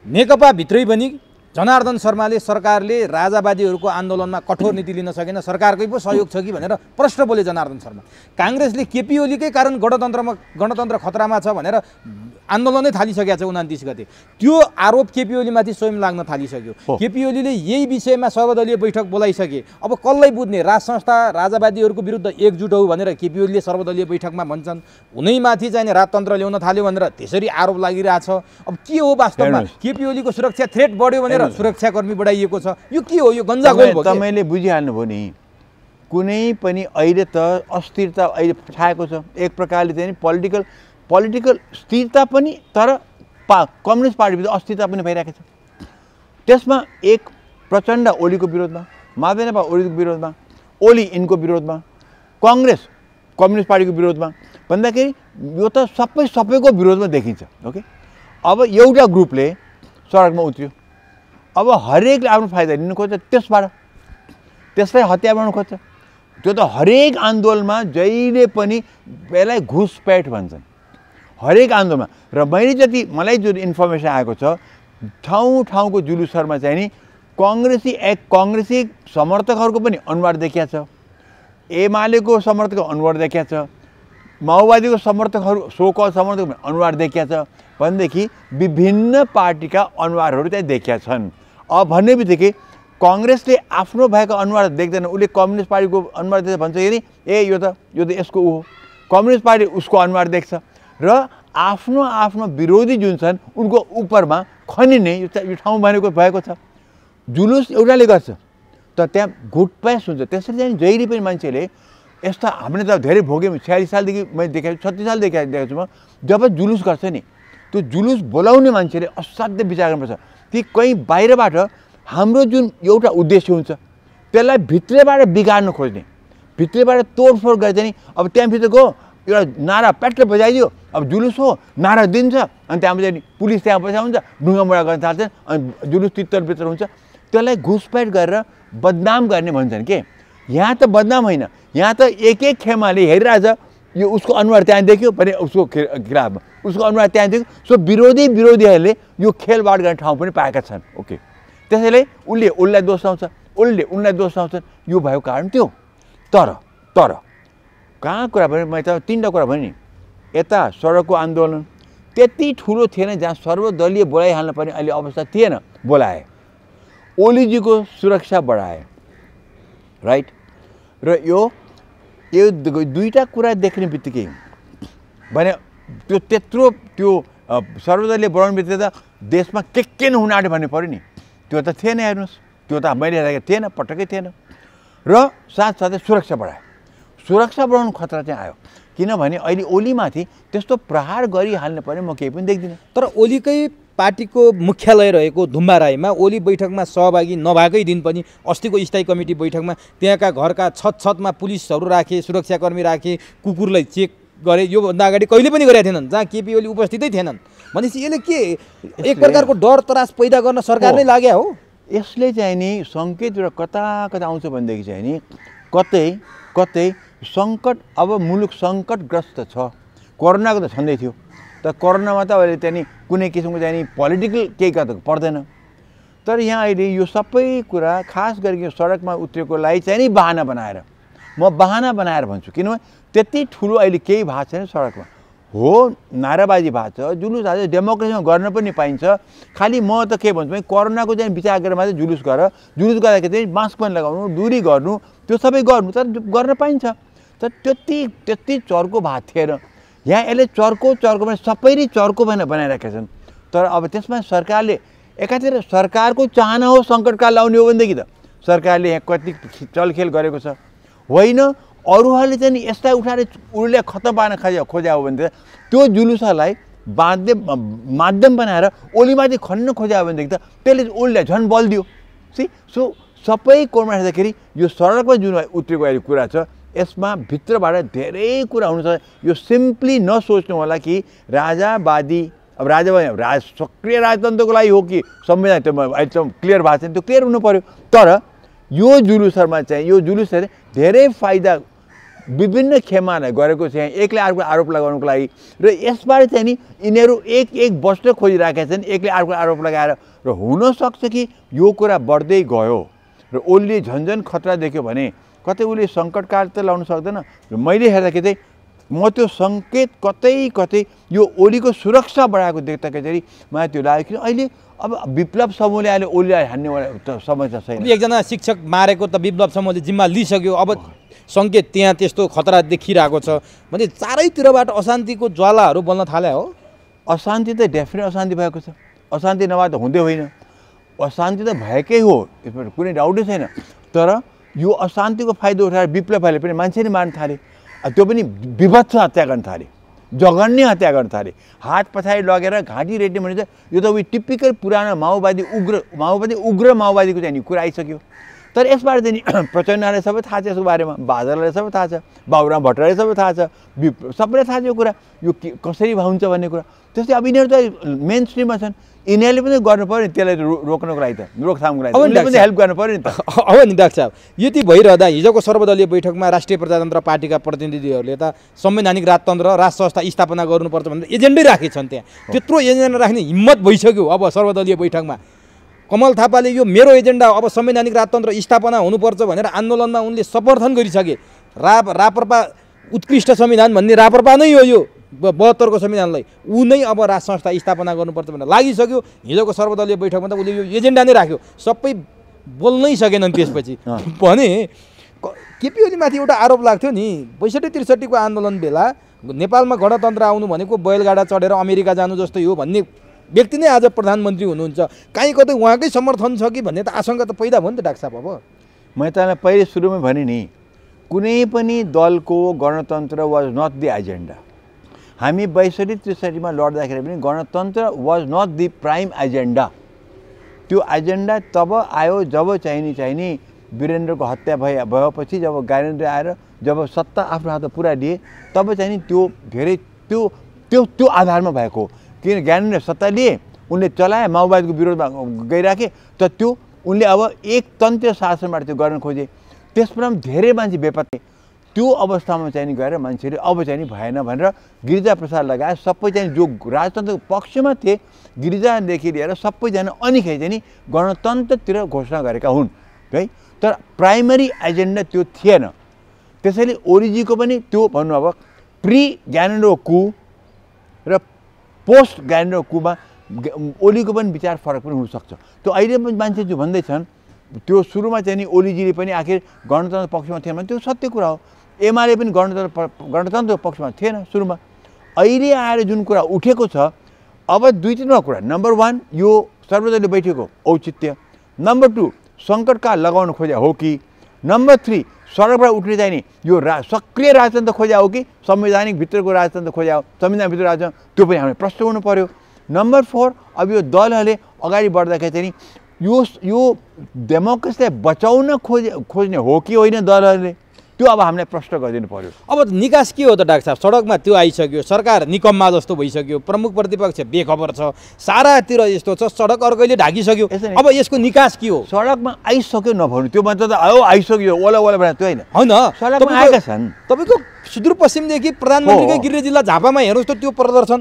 नेकपा भित्रै पनि जनार्दन शर्माले सरकारले राजावादीहरूको आन्दोलनमा कठोर नीति लिन सकेन, सरकारकै पो सहयोग छ कि भनेर प्रश्न बोले जनार्दन शर्मा। काङ्ग्रेसले केपी ओलीकै कारण गणतन्त्र खतरामा छ भनेर आन्दोलनै थालिसकेको छ 29 गते। त्यो आरोप केपी ओलीमाथि स्वयं लाग्न थालिसक्यो। केपी ओलीले यही विषयमा सर्वदलीय बैठक बोलाइसके। अब कसलाई बुझ्ने, राज संस्था राजावादीहरूको विरुद्ध एकजुट हौ भनेर केपी ओलीले सर्वदलीय बैठकमा भन्छन्, उनैमाथि चाहिँ राजतन्त्र ल्याउन थाल्यो भनेर त्यसरी आरोप लागिरहेछ। अब के हो वास्तवमा? केपी ओलीको सुरक्षा थ्रेट बढ्यो भनेर सुरक्षाकर्मी बढाइएको छ, यो के हो? यो गन्जागोल भयो। तपाईँले बुझिहाल्नुभयो नि, कुनै पनि अहिले त अस्थिरता अहिले छाएको छ एक प्रकारले चाहिँ पोलिटिकल स्थिरता पनि, तर कम्युनिस्ट पार्टीभित्र अस्थिरता पनि भइरहेको छ। त्यसमा एक प्रचण्ड ओलीको विरोधमा, माधव नेपाल ओलीको विरोधमा, ओली यिनको विरोधमा, कङ्ग्रेस कम्युनिस्ट पार्टीको विरोधमा भन्दाखेरि यो त सबैको विरोधमा देखिन्छ। ओके, अब एउटा ग्रुपले सडकमा उत्रियो, अब हरेकले आफ्नो फाइदा लिनु खोज्छ, त्यसलाई हत्या बनाउनु खोज्छ। त्यो त हरेक आन्दोलनमा जहिले पनि यसलाई घुसपैठ भन्छन्, हरेक आन्दोलनमा। र मलाई जुन इन्फर्मेसन आएको छ ठाउँको जुलुसहरूमा चाहिँ नि काङ्ग्रेसी समर्थकहरूको पनि अनुहार देखिया छ, एमालेको समर्थकको अनुहार देखिया छ, माओवादीको समर्थकहरू सोकल समर्थकको पनि अनुहार देखिया छ भनेदेखि विभिन्न पार्टीका अनुहारहरू चाहिँ देखिया छन्। अब भन्ने बित्तिकै काङ्ग्रेसले आफ्नो भएको अनुहार देख्दैन, उसले कम्युनिस्ट पार्टीको अनुहार देख्छ भन्छ कि यो त यसको ऊ हो, कम्युनिस्ट पार्टी उसको अनुहार देख्छ र आफ्नो विरोधी जुन छन् उनको उपरमा खनिने यो ठाउँ भएको छ। जुलुस एउटाले गर्छ त त्यहाँ घुटप्यास हुन्छ। त्यसरी चाहिँ जहिले पनि मान्छेले यस्ता हामीले त धेरै भोग्यौँ। 46 सालदेखि मैले देखाएको, 36 साल देखाएको छु म। जब जुलुस गर्छ नि त्यो जुलुस बोलाउने मान्छेले असाध्य विचार गर्नुपर्छ कि कहीँ बाहिरबाट हाम्रो जुन एउटा उद्देश्य हुन्छ त्यसलाई भित्रबाट बिगार्न खोज्ने, भित्रबाट तोडफोड गर्छ नि। अब त्यहाँभित्रको एउटा नारा प्याट्र बजाइदियो, अब जुलुस हो नारा दिन्छ, अनि त्यहाँबाट चाहिँ पुलिस त्यहाँ पैसा हुन्छ, ढुङ्गामुढा गर्न थाल्छ, अनि जुलुस तितर हुन्छ। त्यसलाई घुसपैठ गरेर बदनाम गर्ने भन्छन् के। यहाँ त बदनाम होइन, यहाँ त एक खेमाले हेरिरहेछ यो उसको अनुहार त्यहाँ देख्यो भने उसको खिलाफमा उसको अनुहार त्यहाँ देख्यो। सो विरोधीहरूले यो खेलबाड गर्ने ठाउँ पनि पाएका छन्। ओके, त्यसैले उसलाई दोष लाउँछ, उनलाई दोष लाउँछन्, यो भएको कारण त्यो। तर कहाँ कुरा भने मैले त 3टा कुरा भने नि, यता सडकको आन्दोलन त्यति ठुलो थिएन जहाँ सर्वदलीय बोलाइहाल्न पर्ने अहिले अवस्था थिएन, बोलाए। ओलीजीको सुरक्षा बढाए, राइट। र यो दुईटा कुरा देख्ने बित्तिकै भने त्यो त्यत्रो त्यो सर्वदलीय बोलाउने बित्तिकै त देशमा के नहुन आँट्यो भन्ने पऱ्यो नि, त्यो त थिएन। हेर्नुहोस्, त्यो त मैले हेरेको थिएन, पटक्कै थिएन। र साथसाथै सुरक्षा बढाउनु खतरा चाहिँ आयो, किनभने अहिले ओलीमाथि त्यस्तो प्रहार गरिहाल्नु पर्ने म केही पनि देख्दिनँ। तर ओलीकै पार्टीको मुख्यालय रहेको धुम्बाराईमा ओली बैठकमा सहभागी नभएकै दिन पनि अस्तिको स्थायी कमिटी बैठकमा त्यहाँका घरका छतमा पुलिसहरू राखे, सुरक्षाकर्मी राखे, कुकुरलाई चेक गरे। योभन्दा अगाडि कहिले पनि गरेका थिएनन् जहाँ केपी ओली उपस्थितै थिएनन्। भनेपछि यसले के एक प्रकारको डर त्रास पैदा गर्न सरकार नै लाग्यो हो? यसले चाहिँ नि सङ्केत र कता आउँछ भनेदेखि चाहिँ नि कतै सङ्कट, अब मुलुक सङ्कटग्रस्त छ। कोरोनाको त छँदै थियो, तर कोरोनामा त अहिले चाहिँ नि कुनै किसिमको चाहिँ नि पोलिटिकल केही गर्दा पर्दैन। तर यहाँ अहिले यो सबै कुरा खास गरी सडकमा उत्रेकोलाई चाहिँ नि बहाना बनाएर भन्छु, किनभने त्यति ठुलो अहिले केही भएको छैन सडकमा। हो, नाराबाजी भएको छ, जुलुस आज डेमोक्रेसीमा गर्न पनि पाइन्छ। खालि म त के भन्छु भने कोरोनाको चाहिँ विचार गरेर मात्रै जुलुस गर्दाखेरि चाहिँ मास्क पनि लगाउनु, दूरी गर्नु, त्यो सबै गर्नु, तर गर्न पाइन्छ। तर त्यति चर्को भएको थिएन। यहाँ यसले चर्को भने सबैले चर्को बनाइरहेका छन्। तर अब त्यसमा सरकारले एकातिर सरकारको चाहना हो सङ्कटकाल लाउने हो भनेदेखि त सरकारले यहाँ कति चलखेल गरेको छ। होइन अरूहरूले चाहिँ यसलाई उठाएर उनीहरूले खतम पार्न खोज्या हो भने त्यो जुलुसलाई माध्यम बनाएर ओलीमाथि खन्न खोज्या हो भनेदेखि त त्यसले ओलीलाई झन् बल दियो। सो सबै कोणमा हेर्दाखेरि यो सडकमा जुन उत्रेको अहिले कुरा छ यसमा भित्रबाट धेरै कुरा हुनुहुन्छ। यो सिम्पली नसोच्नु होला कि राजावादी अब सक्रिय राजतन्त्रको लागि हो कि संविधान त्यो एकदम क्लियर भएको छ, त्यो क्लियर हुनु पर्यो। तर यो जुलुसहरूमा चाहिँ यो जुलुसले धेरै फाइदा विभिन्न खेमालाई गरेको छ, एकले अर्को आरोप लगाउनुको लागि। र यसबारे चाहिँ नि यिनीहरू एक बस्न खोजिराखेका छन् एकले अर्को आरोप लगाएर। र हुनसक्छ कि यो कुरा बढ्दै गयो र ओलीले झन्झन खतरा देख्यो भने कतै उसले सङ्कटकाल त लाउन सक्दैन। र मैले हेर्दाखेरि चाहिँ म त्यो सङ्केत कतै यो ओलीको सुरक्षा बढाएको देख्दाखेरि मलाई त्यो लाग्यो कि अहिले अब विप्लव समूहले अहिले ओलीलाई हान्ने समस्या छैन। एकजना शिक्षक मारेको त विप्लव समूहले जिम्मा लिइसक्यो, अब सङ्केत त्यहाँ त्यस्तो खतरा देखिरहेको छ भने चारैतिरबाट अशान्तिको ज्वालाहरू बल्न थाल्यो हो। अशान्ति त डेफिनेट अशान्ति भएको छ, अशान्ति नभए त हुँदै होइन, अशान्ति त भएकै हो, यसमा कुनै डाउटै छैन। तर यो अशान्तिको फाइदा उठाएर विप्लवहरूले पनि मान्छे नै मार्न थाले, त्यो पनि विभत्स हत्या गर्न थाले, जघन्य हत्या गर्न थाले, हात पछाडि लगेर घाँटी रेट्ने भने चाहिँ यो त उयो टिपिकल पुरानो उग्र माओवादीको चाहिँ नि कुरा आइसक्यो। तर यसबारे चाहिँ प्रचण्डलाई सबै थाहा छ, यसको बारेमा बादललाई सबै थाहा छ, बाबुराम भट्टराईलाई सबै थाहा छ, सबैलाई थाहा छ यो कुरा यो कसरी हुन्छ भन्ने कुरा। त्यस्तै अब यिनीहरू त मेन स्ट्रिममा छन्, यिनीहरूले पनि गर्नु पऱ्यो नि त्यसलाई रोक्नको लागि त, रोकथामको लागि पनि हेल्प गर्नु पऱ्यो नि त। अब नि डाक्टर साहब यति भइरहँदा हिजोको सर्वदलीय बैठकमा राष्ट्रिय प्रजातन्त्र पार्टीका प्रतिनिधिहरूले त संवैधानिक राजतन्त्र राज संस्था स्थापना गर्नुपर्छ भनेर एजेन्डै राखेछन्। त्यहाँ त्यत्रो एजेन्डा राख्ने हिम्मत भइसक्यो अब सर्वदलीय बैठकमा। कमल थापाले यो मेरो एजेन्डा अब संवैधानिक राजतन्त्र स्थापना हुनुपर्छ भनेर आन्दोलनमा उनले समर्थन गरिसके। राप्रपा उत्कृष्ट संविधान भन्ने राप्रपा नै हो, यो 72 को संविधानलाई ऊ नै अब राज संस्था स्थापना गर्नुपर्छ भनेर लागिसक्यो। हिजोको सर्वदलीय बैठकमा त उसले यो एजेन्डा नै राख्यो, सबै बोल्नै सकेनन्। त्यसपछि भने केपी ओलीमाथि एउटा आरोप लाग्थ्यो नि 62-63 को आन्दोलन बेला नेपालमा गणतन्त्र आउनु भनेको बैलगाडा चढेर अमेरिका जानु जस्तै हो भन्ने व्यक्ति नै आज प्रधानमन्त्री हुनुहुन्छ। कहीँ कतै उहाँकै समर्थन छ कि भन्ने त आशंका त पैदा भयो नि त डाक्टर साहब। अब मैले तपाईँलाई पहिले सुरुमै भने नि कुनै पनि दलको गणतन्त्र वाज नट द एजेन्डा। हामी 62-63 मा लड्दाखेरि पनि गणतन्त्र was not the prime agenda. त्यो एजेन्डा तब आयो जब चाहिने वीरेन्द्रको हत्या भएपछि, जब ज्ञानेन्द्र आएर जब सत्ता आफ्नो हातमा पुरा लिए तब चाहिँ त्यो धेरै त्यो आधारमा भएको। किन ज्ञानेन्द्र सत्ता लिए, उनले चलाए, माओवादीको विरोधमा गइराखे, त त्यो उनले अब एकतन्त्र शासनबाट त्यो गर्न खोजे। त्यसमा धेरै मान्छे बेपत्ता। त्यो अवस्थामा चाहिँ गएर मान्छेले अब चाहिँ भएन भनेर गिरिजा प्रसाद लगाए सबै चाहिँ जो राजतन्त्रको पक्षमा थिए गिरिजादेखि लिएर सबैजना अनिखेर चाहिँ गणतन्त्रतिर घोषणा गरेका हुन् है। तर प्राइमरी एजेन्डा त्यो थिएन। त्यसैले ओलीजीको पनि त्यो भन्नु अब प्री ज्ञानेन्द्र कु र पोस्ट ज्ञानेन्द्र कुमा ओलीको पनि विचार फरक पनि हुनसक्छ। त्यो अहिले पनि मान्छे जो भन्दैछन् त्यो सुरुमा चाहिँ नि ओलीजीले पनि आखिर गणतन्त्र पक्षमा थिएन भने त्यो सत्य कुरा हो। एमाले पनि गणतन्त्र पक्षमा थिएन सुरुमा। अहिले आएर जुन कुरा उठेको छ अब 2-3 कुरा। नम्बर 1 यो सर्वदलीय बैठकको औचित्य, नम्बर 2 सङ्कटकाल लगाउन खोज्या हो कि, नम्बर 3 सडकबाट उठ्ने चाहिँ नि यो सक्रिय राजतन्त्र खोज्या हो कि संवैधानिक भित्रको राजतन्त्र खोज्या हो, संविधानभित्र राजतन्त्र, त्यो पनि हामीले प्रश्न हुनु पर्यो। नम्बर 4 अब यो दलहरूले अगाडि बढ्दाखेरि चाहिँ यो डेमोक्रेसीलाई बचाउन खोज्ने हो कि होइन दलहरूले, त्यो अब हामीले प्रश्न गरिदिनु पर्यो। अब निकास के हो त डाक्टर साहब? सडकमा त्यो आइसक्यो, सरकार निकम्मा जस्तो भइसक्यो, प्रमुख प्रतिपक्ष बेखबर छ, सारातिर यस्तो छ, सडक अर्कैले ढाकिसक्यो। अब यसको निकास के हो? सडकमा आइसक्यो नभन्नु, त्यो मात्र त आइसक्यो ओला भनेर त्यो होइन। सडकमा आएका छन्। तपाईँको सुदूरपश्चिमदेखि प्रधानमन्त्रीकै गृह जिल्ला झापामा हेर्नुहोस् त त्यो प्रदर्शन।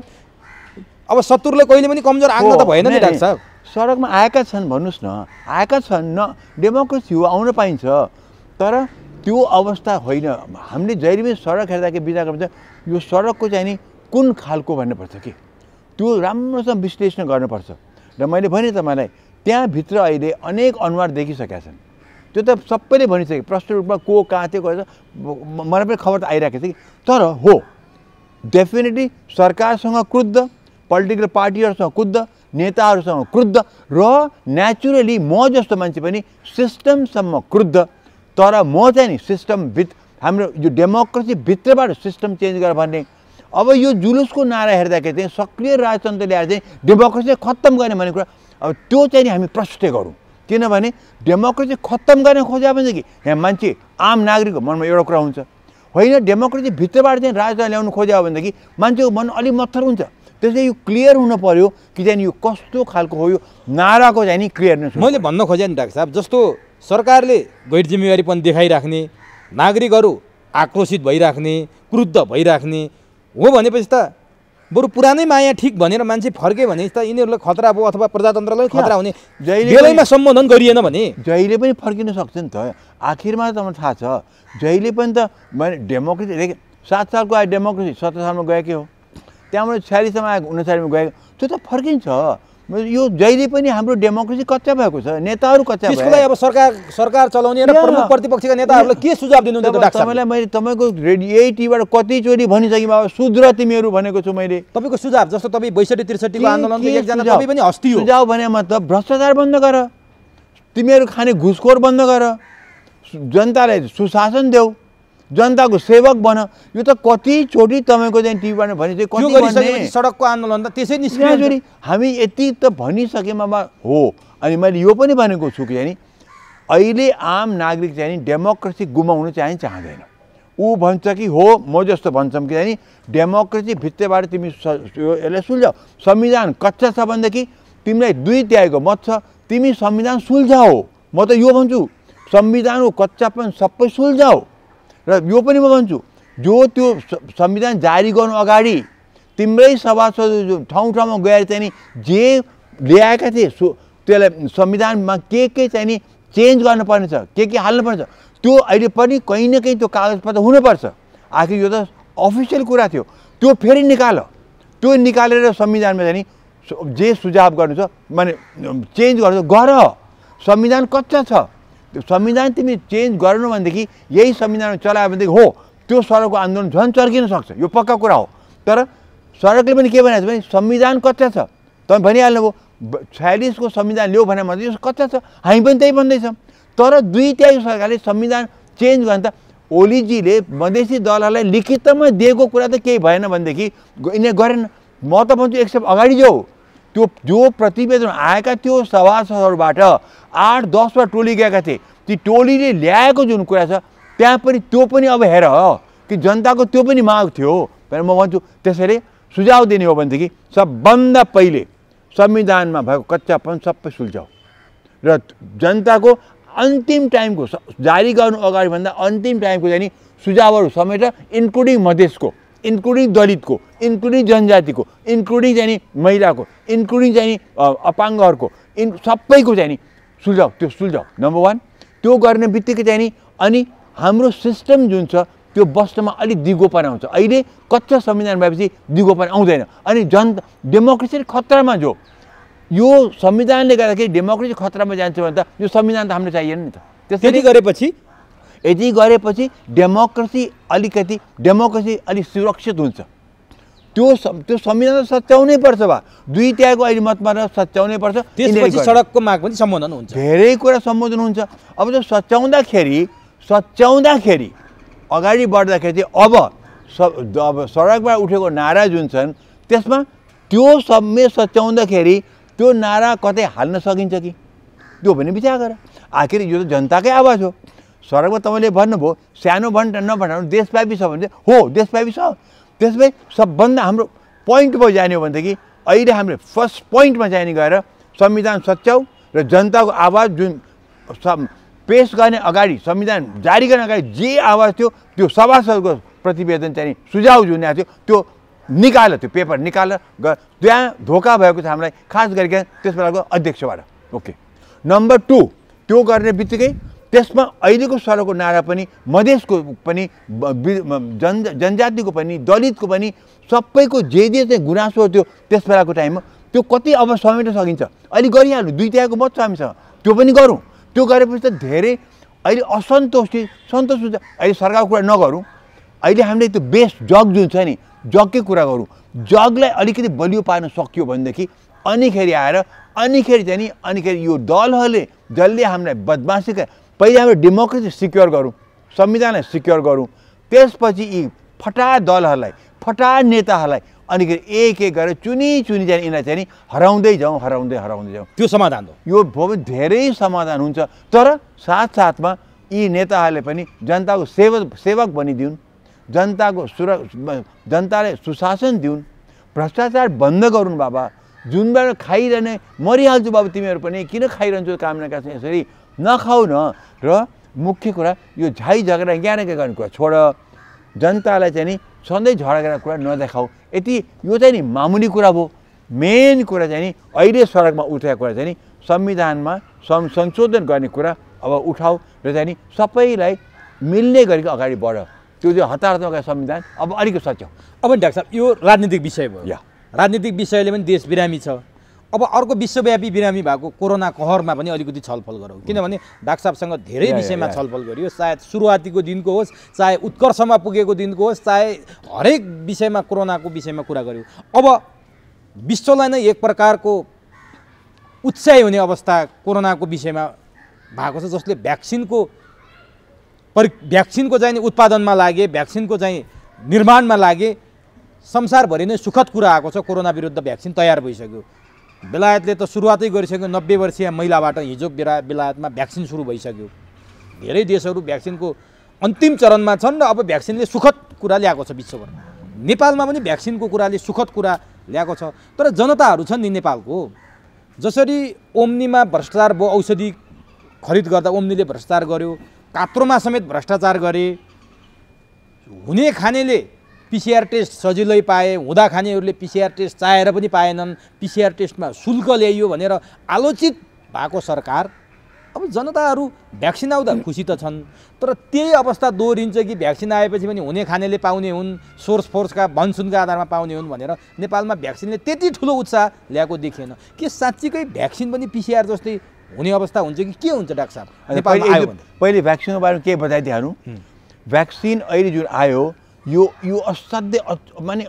अब शत्रुले कहिले पनि कमजोर आग्न त भएन नि डाक्टर साहब। सडकमा आएका छन् भन्नुहोस् न, आएका छन् न, डेमोक्रेसी हो, आउन पाइन्छ। तर त्यो अवस्था होइन। हामीले जहिले पनि सडक हेर्दाखेरि विचार गर्नुपर्छ यो सडकको चाहिँ नि कुन खालको भन्नुपर्छ कि त्यो राम्रोसँग विश्लेषण गर्नुपर्छ। र मैले भने तपाईँलाई त्यहाँभित्र अहिले अनेक अनुहार देखिसकेका छन्, त्यो त सबैले भनिसके। प्रष्ट रूपमा को कहाँ थियो गएर मलाई पनि खबर त आइरहेको छ कि। तर हो डेफिनेटली सरकारसँग क्रुद्ध, पोलिटिकल पार्टीहरूसँग क्रुद्ध, नेताहरूसँग क्रुद्ध र नेचुरली म जस्तो मान्छे पनि सिस्टमसम्म क्रुद्ध। तर म चाहिँ नि सिस्टमभित्र हाम्रो यो डेमोक्रेसीभित्रबाट सिस्टम चेन्ज गरेर भन्ने। अब यो जुलुसको नारा हेर्दाखेरि चाहिँ सक्रिय राजतन्त्र ल्याएर चाहिँ डेमोक्रेसी खत्तम गर्ने भन्ने कुरा अब त्यो चाहिँ नि हामी प्रश्न गरौँ। किनभने डेमोक्रेसी खत्तम गर्न खोज्यो भनेदेखि यहाँ मान्छे आम नागरिकको मनमा एउटा कुरा हुन्छ, होइन डेमोक्रेसी भित्रबाट चाहिँ राजतन्त्र ल्याउनु खोज्यो भनेदेखि मान्छेको मन अलि मत्थर हुन्छ। त्यसले यो क्लियर हुनु पर्यो कि चाहिँ यो कस्तो खालको हो, यो नाराको चाहिँ नि क्लियरनेस। मैले भन्न खोजेँ नि डाक्टर साहब, जस्तो सरकारले गैर जिम्मेवारी पनि देखाइराख्ने, नागरिकहरू आक्रोशित भइराख्ने, क्रुद्ध भइराख्ने हो भनेपछि त बरु पुरानै माया ठिक भनेर मान्छे फर्के भने त यिनीहरूलाई खतरा भयो अथवा प्रजातन्त्रलाई खतरा हुने बेलैमा सम्बोधन गरिएन भने जहिले पनि फर्किन सक्छ नि त। आखिरमा त मलाई थाहा छ जहिले पनि त मैले डेमोक्रेसी 7 सालको आयो डेमोक्रेसी, 17 सालमा गएकै हो, त्यहाँबाट 46 सालमा आएको, 39 मा गएको, त्यो त फर्किन्छ। यो जहिले पनि हाम्रो डेमोक्रेसी कच्चा भएको छ, नेताहरू कच्चा भए। त्यसको लागि अब सरकार चलाउने र प्रमुख प्रतिपक्षका नेताहरूलाई के सुझाव दिनुहुन्छ डाक्टर साहब? तपाईँलाई मैले तपाईँको यही टिभीबाट कतिचोटि भनिसकेँ बाबा सुध्र तिमीहरू भनेको छु मैले। तपाईँको सुझाव जस्तो तपाईँ 62-63 को आन्दोलनको एकजना तपाईँ पनि हस्ती हो। सुझाव भने मतलब भ्रष्टाचार बन्द गर, तिमीहरू खाने घुसखोर बन्द गर, जनतालाई सुशासन देऊ, जनताको सेवक बन। यो त कतिचोटि तपाईँको चाहिँ टिभीबाट भनिसक्यो, कति भन्ने सडकको आन्दोलन त त्यसै निस्कियो। हामी यति त भनिसकेमा हो। अनि मैले यो पनि भनेको छु कि नि अहिले आम नागरिक चाहिँ नि डेमोक्रेसी गुमाउन चाहिँ चाहँदैन। ऊ भन्छ कि हो म जस्तो भन्छौँ कि नि डेमोक्रेसी भित्रबाट तिमी यसलाई सुल्झाऊ। संविधान कच्चा छ भनेदेखि तिमीलाई 2 त्यागेको मत छ, तिमी संविधान सुल्झाऊ। म त यो भन्छु संविधानको कच्चापन सबै सुल्झाऊ। र यो पनि म भन्छु जो त्यो संविधान जारी गर्नु अगाडि तिम्रै सभासद ठाउँ ठाउँमा गएर चाहिँ नि जे ल्याएका थिए त्यसलाई संविधानमा के चाहिँ नि चेन्ज गर्नुपर्ने छ, के हाल्नुपर्ने छ, त्यो अहिले पनि कहीँ न कहीँ त्यो कागजपत्र हुनुपर्छ। आखिर यो त अफिसियल कुरा थियो, त्यो फेरि निकाल, त्यो निकालेर संविधानमा चाहिँ नि जे सुझाव गर्नु छ माने चेन्ज गर्नु गर। संविधान कच्चा छ, त्यो संविधान तिमी चेन्ज गर्नु भनेदेखि यही संविधानमा चलायो भनेदेखि हो त्यो सडकको आन्दोलन झन् चर्किन सक्छ, यो पक्का कुरा हो। तर सडकले पनि के भनेको छ भने संविधान कच्चा छ। तपाईँ भनिहाल्नुभयो 46 को संविधान ल्याऊ भने मात्रै यो कच्चा छ, हामी पनि त्यही भन्दैछौँ। तर 2 त्यागी सरकारले संविधान चेन्ज गर्न त ओलीजीले मधेसी दलहरूलाई लिखितमा दिएको कुरा त केही भएन भनेदेखि यिनीहरू गरेन। म त भन्छु एक स्टेप अगाडि जाऊ। त्यो जो प्रतिवेदन आएका त्यो सभासदहरूबाट 8-10 टोली गएका थिए, ती टोलीले ल्याएको जुन कुरा छ त्यहाँ पनि त्यो पनि अब हेर कि जनताको त्यो पनि माग थियो भनेर म भन्छु। त्यसैले सुझाव दिने हो भनेदेखि सबभन्दा पहिले संविधानमा भएको कच्चापन सबै सुल्झाऊ र जनताको अन्तिम टाइमको जारी गर्नु अगाडि भन्दा अन्तिम टाइमको चाहिँ नि सुझावहरू समेत इन्क्लुडिङ मधेसको, इन्क्लुडिङ दलितको, इन्क्लुडिङ जनजातिको, इन्क्लुडिङ चाहिँ नि महिलाको, इन्क्लुडिङ चाहिँ नि अपाङ्गहरूको सबैको चाहिँ नि सुल्झाउ। त्यो सुल्झाउ नम्बर 1। त्यो गर्ने बित्तिकै चाहिँ नि अनि हाम्रो सिस्टम जुन छ त्यो बस्नमा अलिक दिगोपना आउँछ। अहिले कच्चा संविधान भएपछि दिगोपना आउँदैन अनि डेमोक्रेसी खतरामा जो यो संविधानले गर्दाखेरि डेमोक्रेसी खतरामा जान्छ भने त यो संविधान त हामीलाई चाहिएन नि त। यति गरेपछि डेमोक्रेसी अलिक सुरक्षित हुन्छ। त्यो संविधान सच्याउनै पर्छ बा 2 त्यागको अहिले मतमा सच्याउनै पर्छ। त्यसपछि सडकको माग पनि सम्बोधन हुन्छ, धेरै कुरा सम्बोधन हुन्छ। अब त्यो सच्याउँदाखेरि अगाडि बढ्दाखेरि चाहिँ अब सडकबाट उठेको नारा जुन छन् त्यसमा त्यो समेत सच्याउँदाखेरि त्यो नारा कतै हाल्न सकिन्छ कि त्यो पनि विचार गर। आखिर यो त जनताकै आवाज हो। सडकमा तपाईँले भन्नुभयो सानो नभन्नु देशव्यापी छ भने हो देशव्यापी छ। त्यसमै सबभन्दा हाम्रो पोइन्ट भयो जाने हो भनेदेखि अहिले हामीले फर्स्ट पोइन्टमा जाने गएर संविधान सच्याउ र जनताको आवाज जुन पेस गर्ने अगाडि संविधान जारी गर्ने अगाडि जे आवाज थियो त्यो सभासदको प्रतिवेदन चाहिँ सुझाव जुन आएको थियो त्यो निकाल, त्यो पेपर निकालेर त्यहाँ धोका भएको छ हामीलाई, खास गरिकन त्यस बेलाको अध्यक्षबाट। ओके। नम्बर 2 त्यो गर्ने बित्तिकै त्यसमा अहिलेको सडकको नारा पनि मधेसको पनि जनजातिको पनि दलितको पनि सबैको जे चाहिँ गुनासो थियो त्यस बेलाको टाइममा त्यो कति अब समेट्न सकिन्छ अहिले गरिहाल्नु। 2 त्यागको मत छ हामीसँग, त्यो पनि गरौँ। त्यो गरेपछि त धेरै अहिले सन्तोष हुन्छ। अहिले सरकारको कुरा नगरौँ, अहिले हामीले त्यो बेस जग जुन छ नि जगकै कुरा गरौँ। जगलाई अलिकति बलियो पार्न सकियो भनेदेखि अनिखेरि आएर अनिखेरि चाहिँ नि अनिखेरि यो दलहरूले जसले हामीलाई बदमासी पहिला हाम्रो डेमोक्रेसी सिक्योर गरौँ, संविधानलाई सिक्योर गरौँ, त्यसपछि यी फटा दलहरूलाई, फटा नेताहरूलाई अनिखेरि एक एक गरेर चुनी चाहिँ यिनीलाई चाहिँ हराउँदै जाउँ। त्यो समाधान हो। यो भयो भने धेरै समाधान हुन्छ। तर साथसाथमा यी नेताहरूले पनि जनताको सेवक बनिदिउन्, जनतालाई सुशासन दिउन्, भ्रष्टाचार बन्द गरून्। बाबा जुनबाट खाइरहने मरिहाल्छु बाबु, तिमीहरू पनि किन खाइरहन्छौ काम नका यसरी नखाऊ न। र मुख्य कुरा यो झाइ झगडा ज्ञान गर्ने कुरा छोड, जनतालाई चाहिँ नि सधैँ झगडा कुरा नदेखाऊ। यति यो चाहिँ नि मामुली कुरा भयो। मेन कुरा चाहिँ नि अहिले सडकमा उठेको कुरा चाहिँ नि संविधानमा संशोधन गर्ने कुरा अब उठाऊ र चाहिँ नि सबैलाई मिल्ने गरी अगाडि बढ। त्यो चाहिँ हतारमा संविधान अब अलिकति सच्याउ। अब डाक्टर साहब यो राजनीतिक विषय भयो, राजनीतिक विषयले पनि देश बिरामी छ। अब अर्को विश्वव्यापी बिरामी भएको कोरोना कहरमा पनि अलिकति छलफल गरौँ, किनभने डाक्टर साहबसँग धेरै विषयमा छलफल गरियो। सायद सुरुवातीको दिनको होस्, चाहे उत्कर्षमा पुगेको दिनको होस्, चाहे हरेक विषयमा कोरोनाको विषयमा कुरा गर्यो। अब विश्वलाई नै एक प्रकारको उत्साही हुने अवस्था कोरोनाको विषयमा भएको छ, जसले भ्याक्सिनको चाहिँ उत्पादनमा लागे, भ्याक्सिनको चाहिँ निर्माणमा लागे। संसारभरि नै सुखद कुरा आएको छ, कोरोना विरुद्ध भ्याक्सिन तयार भइसक्यो। बेलायतले त सुरुवातै गरिसक्यो, 90 वर्षीय महिलाबाट हिजो बेलायतमा भ्याक्सिन सुरु भइसक्यो। धेरै देशहरू भ्याक्सिनको अन्तिम चरणमा छन् र अब भ्याक्सिनले सुखद कुरा ल्याएको छ विश्वभर। नेपालमा पनि भ्याक्सिनको कुराले सुखद कुरा ल्याएको छ। तर जनताहरू छन् नि नेपालको, जसरी ओम्नीमा भ्रष्टाचार भयो, औषधि खरिद गर्दा ओम्नीले भ्रष्टाचार गर्यो, कात्रोमा समेत भ्रष्टाचार गरे, हुने खानेले पिसिआर टेस्ट सजिलै पाए, हुँदा खानेहरूले पिसिआर टेस्ट चाहेर पनि पाएनन्, पिसिआर टेस्टमा शुल्क ल्याइयो भनेर आलोचित भएको सरकार। अब जनताहरू भ्याक्सिन आउँदा खुसी त छन्, तर त्यही अवस्था दोहोरिन्छ कि भ्याक्सिन आएपछि पनि हुने खानेले पाउने हुन्, सोर्स फोर्सका भनसुनका आधारमा पाउने हुन् भनेर नेपालमा भ्याक्सिनले त्यति ठुलो उत्साह ल्याएको देखिएन। के साँच्चीकै भ्याक्सिन पनि पिसिआर जस्तै हुने अवस्था हुन्छ कि के हुन्छ डाक्टर साहब? नेपालमा आयो भने पहिले भ्याक्सिनको बारेमा के बताइदिहाल्नु। भ्याक्सिन अहिले जुन आयो यो असाध्यै माने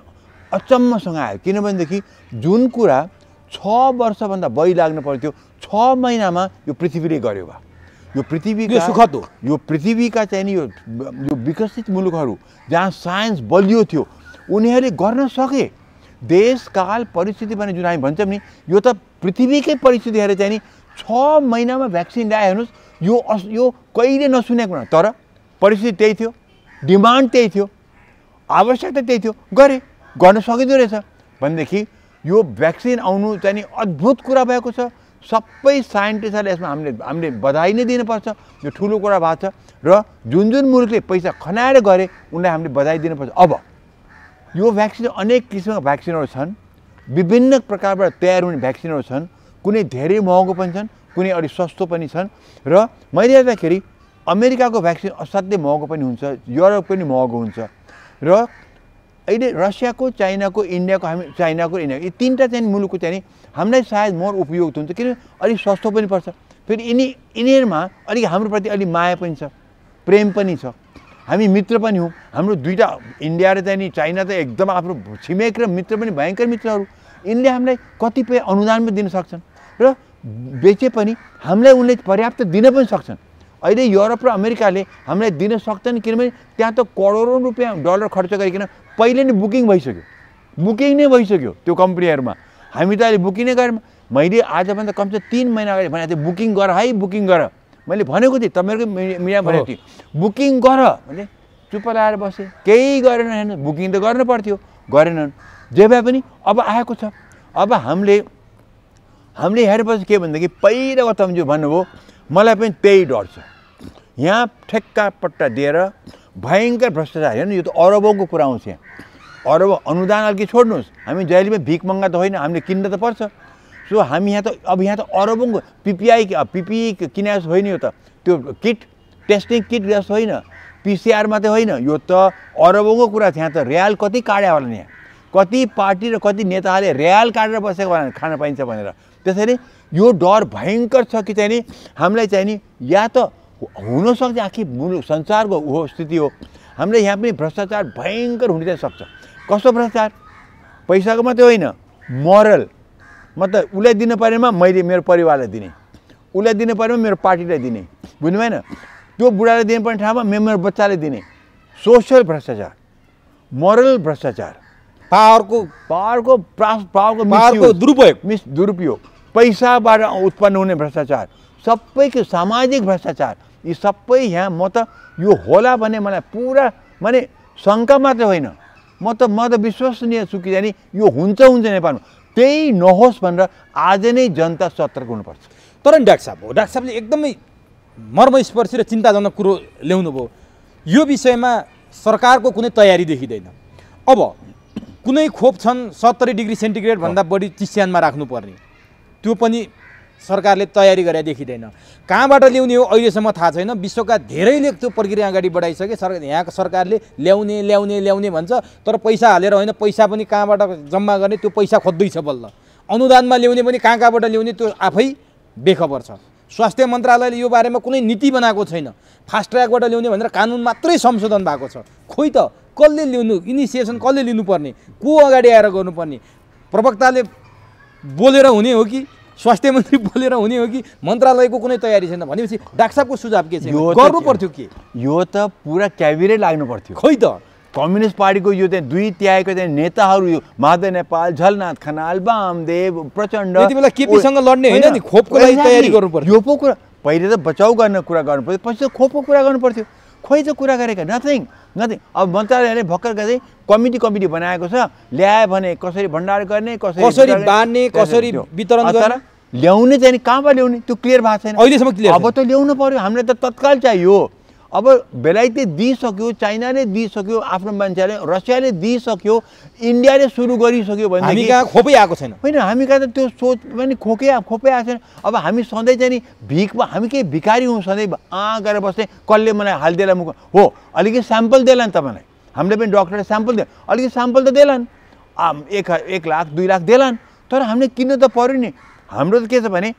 अचम्मसँग आयो। किनभनेदेखि जुन कुरा 6 वर्षभन्दा बढी लाग्नु पर्थ्यो 6 महिनामा यो पृथ्वीले गर्यो। यो पृथ्वीका सुखद हो। यो पृथ्वीका चाहिँ नि यो विकसित मुलुकहरू जहाँ साइन्स बलियो थियो उनीहरूले गर्न सके। देशकाल परिस्थिति भने जुन हामी भन्छौँ नि, यो त पृथ्वीकै परिस्थिति हेरेर चाहिँ नि 6 महिनामा भ्याक्सिन ल्याए हेर्नुहोस्। यो कहिले नसुनेको कुरा, तर परिस्थिति त्यही थियो, डिमान्ड त्यही थियो, आवश्यकता त्यही थियो, गर्न सकिँदो रहेछ भनेदेखि यो भ्याक्सिन आउनु चाहिँ नि अद्भुत कुरा भएको छ। सबै साइन्टिस्टहरूले यसमा हामीले बधाई नै दिनुपर्छ। यो ठुलो कुरा भएको छ र जुन मुलुकले पैसा खनाएर गरे उनलाई हामीले बधाई दिनुपर्छ। अब यो भ्याक्सिन अनेक किसिमका भ्याक्सिनहरू छन्, विभिन्न प्रकारबाट तयार हुने भ्याक्सिनहरू छन्। कुनै धेरै महँगो पनि छन्, कुनै अलिक सस्तो पनि छन्। र मैले हेर्दाखेरि अमेरिकाको भ्याक्सिन असाध्यै महँगो पनि हुन्छ, युरोप पनि महँगो हुन्छ। र अहिले रसियाको, चाइनाको, चाइनाको इन्डियाको यी तीनटा चाहिँ मुलुकको चाहिँ हामीलाई सायद मोर उपयुक्त हुन्छ, किन अलिक सस्तो पनि पर्छ। फेरि यिनीहरूमा अलिक हाम्रो प्रति अलिक माया पनि छ, प्रेम पनि छ, हामी मित्र पनि हौँ। हाम्रो दुईवटा इन्डिया र चाहिँ नि चाइना त एकदम आफ्नो छिमेक र मित्र पनि भयङ्कर मित्रहरू। यिनले हामीलाई कतिपय अनुदान पनि दिन सक्छन् र बेचे पनि हामीलाई उनले पर्याप्त दिन पनि सक्छन्। अहिले युरोप र अमेरिकाले हामीलाई दिन सक्छन्, किनभने त्यहाँ त करोडौँ रुपियाँ डलर खर्च गरिकन पहिले नै बुकिङ नै भइसक्यो त्यो कम्पनीहरूमा। हामी त अहिले बुकिङ नै गरेर, मैले आजभन्दा कमसे 3 महिना अगाडि भनेको थिएँ बुकिङ गर है, बुकिङ गर। मैले भनेको थिएँ, तपाईँहरूको मिडियामा भनेको थिएँ बुकिङ गर भने चुप लाएर बसेँ, केही गरेन। हेर्नु बुकिङ त गर्नु पर्थ्यो, गरेनन्। जे भए पनि अब आएको छ। अब हामीले हेरेपछि के भनेदेखि पहिलाको तपाईँले भन्नुभयो, मलाई पनि त्यही डर छ। यहाँ ठेक्का पट्टा दिएर भयङ्कर भ्रष्टाचार। हेर्नु यो त अरबौँको कुरा आउँछ। यहाँ अरब अनुदान अलिकति छोड्नुहोस्, हामी जहिलेमा भिख मङ्गा त होइन, हामीले किन्न त पर्छ। सो हामी यहाँ त अरबौँको पिपिई किने जस्तो होइन। यो त त्यो किट, टेस्टिङ किट जस्तो होइन, पिसिआर मात्रै होइन, यो त अरबौँको कुरा छ। यहाँ त रियाल कति काट्यो होला, यहाँ कति पार्टी र कति नेताहरूले रियाल काटेर बसेको खान पाइन्छ भनेर। त्यसैले यो डर भयङ्कर छ कि चाहिँ नि हामीलाई चाहिँ नि या त हुनसक्छ आखिर मुलुक संसारको स्थिति हो, हामीले यहाँ पनि भ्रष्टाचार भयङ्कर हुन चाहिँ सक्छ। कस्तो भ्रष्टाचार? पैसाको मात्रै होइन, मोरल। मतलब उसलाई दिनु परेमा मैले मेरो परिवारलाई दिने, उसलाई दिनु परेमा मेरो पार्टीलाई दिने, बुझ्नु भएन? त्यो बुढाले दिनुपर्ने ठाउँमा मेम्बर बच्चाले दिने। सोसल भ्रष्टाचार, मोरल भ्रष्टाचार, पावरको दुरुपयोग, पैसाबाट उत्पन्न हुने भ्रष्टाचार, सबैको सामाजिक भ्रष्टाचार, यी सबै यहाँ म त यो होला भन्ने मलाई पुरा माने शङ्का मात्र होइन, म त विश्वसनीय छु कि जानी यो हुन्छ नेपालमा, त्यही नहोस् भनेर आज नै जनता सतर्क हुनुपर्छ। तर नि डाक्टर साहबले एकदमै मर्मस्पर्शी र चिन्ताजनक कुरो ल्याउनु भयो। यो विषयमा सरकारको कुनै तयारी देखिँदैन। अब कुनै खोप छन् 70 डिग्री सेन्टिग्रेड भन्दा बढी चिस्यानमा राख्नुपर्ने, त्यो पनि सरकारले तयारी गरेर देखिँदैन। कहाँबाट ल्याउने हो अहिलेसम्म थाहा छैन। विश्वका धेरैले त्यो प्रक्रिया अगाडि बढाइसके। यहाँको सरकारले ल्याउने भन्छ, तर पैसा हालेर होइन, पैसा पनि कहाँबाट जम्मा गर्ने त्यो पैसा खोज्दैछ बल्ल। अनुदानमा ल्याउने पनि कहाँबाट ल्याउने त्यो आफै बेखबर छ। स्वास्थ्य मन्त्रालयले यो बारेमा कुनै नीति बनाएको छैन। फास्ट ट्र्याकबाट ल्याउने भनेर कानुन मात्रै संशोधन भएको छ। खोइ त कसले ल्याउनु, इनिसिएसन कसले लिनुपर्ने, को अगाडि आएर गर्नुपर्ने? प्रवक्ताले बोलेर हुने हो कि स्वास्थ्य मन्त्री बोलेर हुने हो कि मन्त्रालयको कुनै तयारी छैन भनेपछि डाक्टर साहबको सुझाव के छ? गर्नु पर्थ्यो के? यो त पुरा क्याबिनेट लाग्नु पर्थ्यो। खोइ त कम्युनिस्ट पार्टीको यो चाहिँ 2 तिहाईको चाहिँ नेताहरू, यो माधव नेपाल, झलनाथ खनाल, वामदेव, प्रचण्ड, यति बेला केपीसँग लड्ने होइन नि, खोपको लागि तयारी गर्नु पर्थ्यो। यो पो कुरा पहिले त बचाउ गर्न कुरा गर्नु पर्थ्यो, पछि त खोपको कुरा गर्नु पर्थ्यो। खोइ त कुरा गरेका नथिङ। अब मन्त्रालयले भर्खर गर्दै कमिटी बनाएको छ, ल्यायो भने कसरी भण्डार गर्ने, कसरी बाँड्ने, कसरी वितरण गर्ने, ल्याउने चाहिँ कहाँबाट ल्याउने त्यो क्लियर भएको छैन अहिलेसम्म। क्लियर अब त ल्याउनु पर्यो, हामीलाई त तत्काल चाहियो। अब बेलायतले दिइसक्यो, चाइनाले दिइसक्यो, आफ्नो मान्छेले, रसियाले दिइसक्यो, इन्डियाले सुरु गरिसक्यो भने हामी कहाँ खोपै आएको छैन। होइन, हामी कहाँ त त्यो सोच पनि खोपै आएको छैन। अब हामी सधैँ चाहिँ नि भिखमा, हामी केही भिखारी हौँ, सधैँ गरेर बस्ने, कसले मलाई हालिदिएला मुख हो, अलिकति स्याम्पल देला नि तपाईँलाई, हामीले पनि डक्टरले स्याम्पल दियो, अलिकति स्याम्पल त देलान्, 1 लाख 2 लाख देलान्, तर हामीले किन्नु त पऱ्यो नि। हाम्रो त के छ भने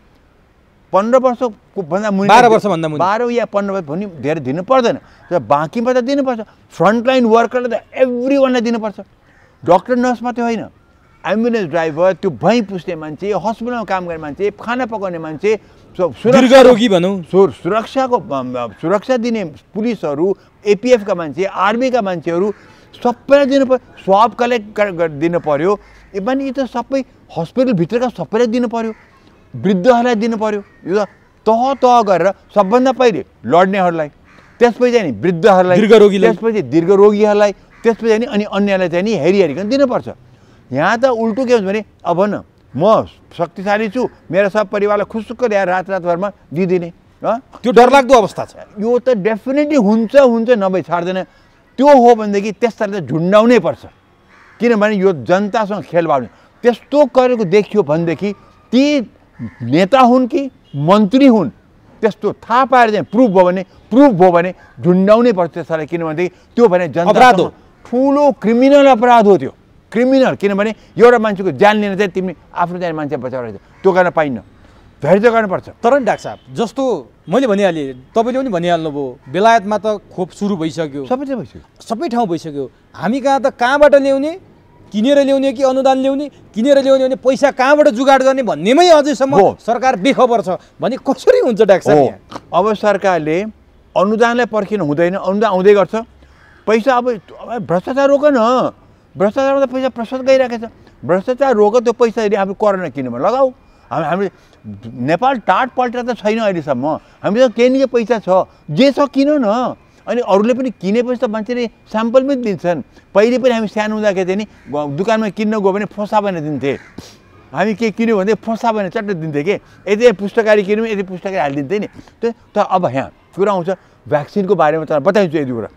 15 वर्षभन्दा मुनि, 12 वर्षभन्दा मुनि, 12 या 15 वर्ष भने धेरै दिनु पर्दैन, तर बाँकीमा त दिनुपर्छ। फ्रन्टलाइन वर्करलाई त एभ्री वानलाई दिनुपर्छ, डक्टर नर्स मात्रै होइन, एम्बुलेन्स ड्राइभर, त्यो भैँ पुस्ने मान्छे, हस्पिटलमा काम गर्ने मान्छे, खाना पकाउने मान्छे, दीर्घरोगी भनौँ, सुरक्षा दिने पुलिसहरू, एपिएफका मान्छे, आर्मीका मान्छेहरू सबैलाई दिनुपर्छ। स्वाब कलेक्ट दिनु पऱ्यो, पनि यो त सबै हस्पिटलभित्रका सबैलाई दिनु पऱ्यो, वृद्धहरूलाई दिनु पऱ्यो। यो तह गरेर सबभन्दा पहिले लड्नेहरूलाई, त्यसपछि चाहिँ नि वृद्धहरूलाई, त्यसपछि दीर्घरोगीहरूलाई, त्यसपछि अनि अन्यलाई चाहिँ नि हेरिकन दिनुपर्छ। यहाँ त उल्टो के हुन्छ भने, अब न म शक्तिशाली छु, मेरो सब परिवारलाई खुसुक्क ल्याएर रातभरमा दिइदिने, त्यो डरलाग्दो अवस्था छ। यो त डेफिनेटली हुन्छ, नभए छाड्दैन। त्यो हो भनेदेखि त्यसलाई त झुन्डाउनै पर्छ, किनभने यो जनतासँग खेलबाड त्यस्तो गरेको देखियो भनेदेखि ती नेता हुन् कि मन्त्री हुन्, त्यस्तो थाहा पाएर चाहिँ प्रुफ भयो भने झुन्डाउनै पर्छ त्यसलाई, किनभनेदेखि त्यो भने जनता ठुलो क्रिमिनल अपराध हो। त्यो क्रिमिनल, किनभने एउटा मान्छेको ज्यान लिन चाहिँ तिमी आफ्नो चाहिँ मान्छे बचाएर त्यो गर्न पाइन्न, धैर्य गर्नुपर्छ। तर नि डाक्टर साहब, जस्तो मैले भनिहालेँ, तपाईँले पनि भनिहाल्नुभयो, बेलायतमा त खोप सुरु भइसक्यो, सबै ठाउँ भइसक्यो। हामी कहाँ त कहाँबाट ल्याउने, किनेर ल्याउने कि अनुदान ल्याउने, किनेर ल्याउने भने पैसा कहाँबाट जुगाड गर्ने भन्नेमै अझैसम्म सरकार बेखबर छ भने कसरी हुन्छ डाक्टर साहब? अब सरकारले अनुदानलाई पर्खिनु हुँदैन, अनुदान आउँदै गर्छ, पैसा अब भ्रष्टाचार रोक न, भ्रष्टाचारमा त पैसा प्रशस्त गइरहेको छ, भ्रष्टाचार रोक, त्यो पैसा हामी कोरोना किनेमा लगाऊ। हामी नेपाल टाट पल्टेर त छैन अहिलेसम्म, हामीसँग केही न केही पैसा छ, जे छ किन न। अनि अरूले पनि किनेपछि त मान्छेले स्याम्पल पनि दिन्छन्। पहिले पनि हामी सानो हुँदाखेरि चाहिँ नि दुकानमा किन्न गयो भने फोसा भनेर दिन्थे, हामी के किन्यो भने फोसा भनेर चट्ट दिन्थे कि यति पुस्तकारी किन्यौँ, यति पुस्तकारी हालिदिन्थे नि। तर अब यहाँ कुरा आउँछ भ्याक्सिनको बारेमा तपाईँलाई बताइदिन्छु यति कुरा।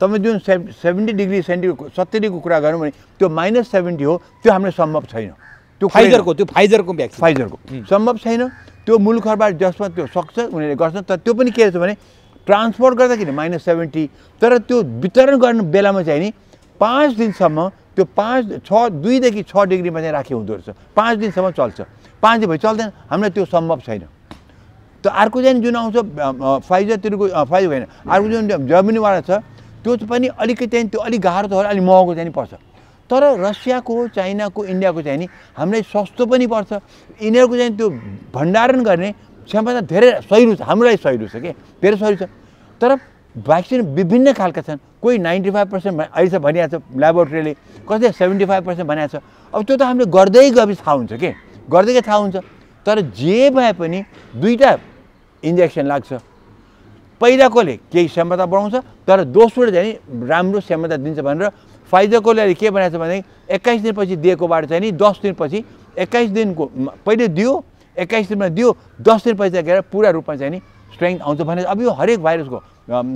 तपाईँ जुन 70 डिग्री सेन्टिग्रेड 70को कुरा गरौँ भने त्यो -70 हो, त्यो हामीलाई सम्भव छैन। त्यो फाइजरको भ्याक्सिन, फाइजरको सम्भव छैन। त्यो मुलुकहरूबाट जसमा त्यो सक्छ उनीहरूले गर्छ, तर त्यो पनि के छ भने ट्रान्सपोर्ट गर्दाखेरि -70, तर त्यो वितरण गर्ने बेलामा चाहिँ नि 5 दिनसम्म त्यो 2 देखि 6 डिग्रीमा चाहिँ राखे हुँदो रहेछ, 5 दिनसम्म चल्छ, 5 दिन भए चल्दैन, हामीलाई त्यो सम्भव छैन। त्यो अर्को चाहिँ जुन आउँछ फाइजरतिरको, फाइजर होइन, अर्को जुन जर्मनीवाला छ त्यो पनि अलिकति चाहिँ त्यो अलिक गाह्रो त होला, अलिक महँगो चाहिँ पर्छ। तर रसियाको, चाइनाको, इन्डियाको चाहिँ नि हामीलाई सस्तो पनि पर्छ। यिनीहरूको चाहिँ त्यो भण्डारण गर्ने क्षमता धेरै सहिलो छ, हाम्रो लागि सहिलो छ के, धेरै सहिलो छ। तर भ्याक्सिन विभिन्न खालका छन्, कोही 95% अहिले भनिएको छ ल्याबोरेटरीले, कसैले 75% भनेको छ। अब त्यो त हामीले गर्दै गएपछि थाहा हुन्छ के, गर्दै गए थाहा हुन्छ। तर जे भए पनि दुईवटा इन्जेक्सन लाग्छ, पहिलाकोले केही क्षमता बढाउँछ तर दोस्रोले चाहिँ राम्रो क्षमता दिन्छ भनेर फाइजरकोले के भनेको छ भने 21 दिनपछि दिएकोबाट चाहिँ नि 10 दिनपछि 21 दिनको पहिले दियो, 21 दिनमा दियो, 10 दिनपछि गएर पुरा रूपमा चाहिँ नि स्ट्रेङ्थ आउँछ भने। अब यो हरेक भाइरसको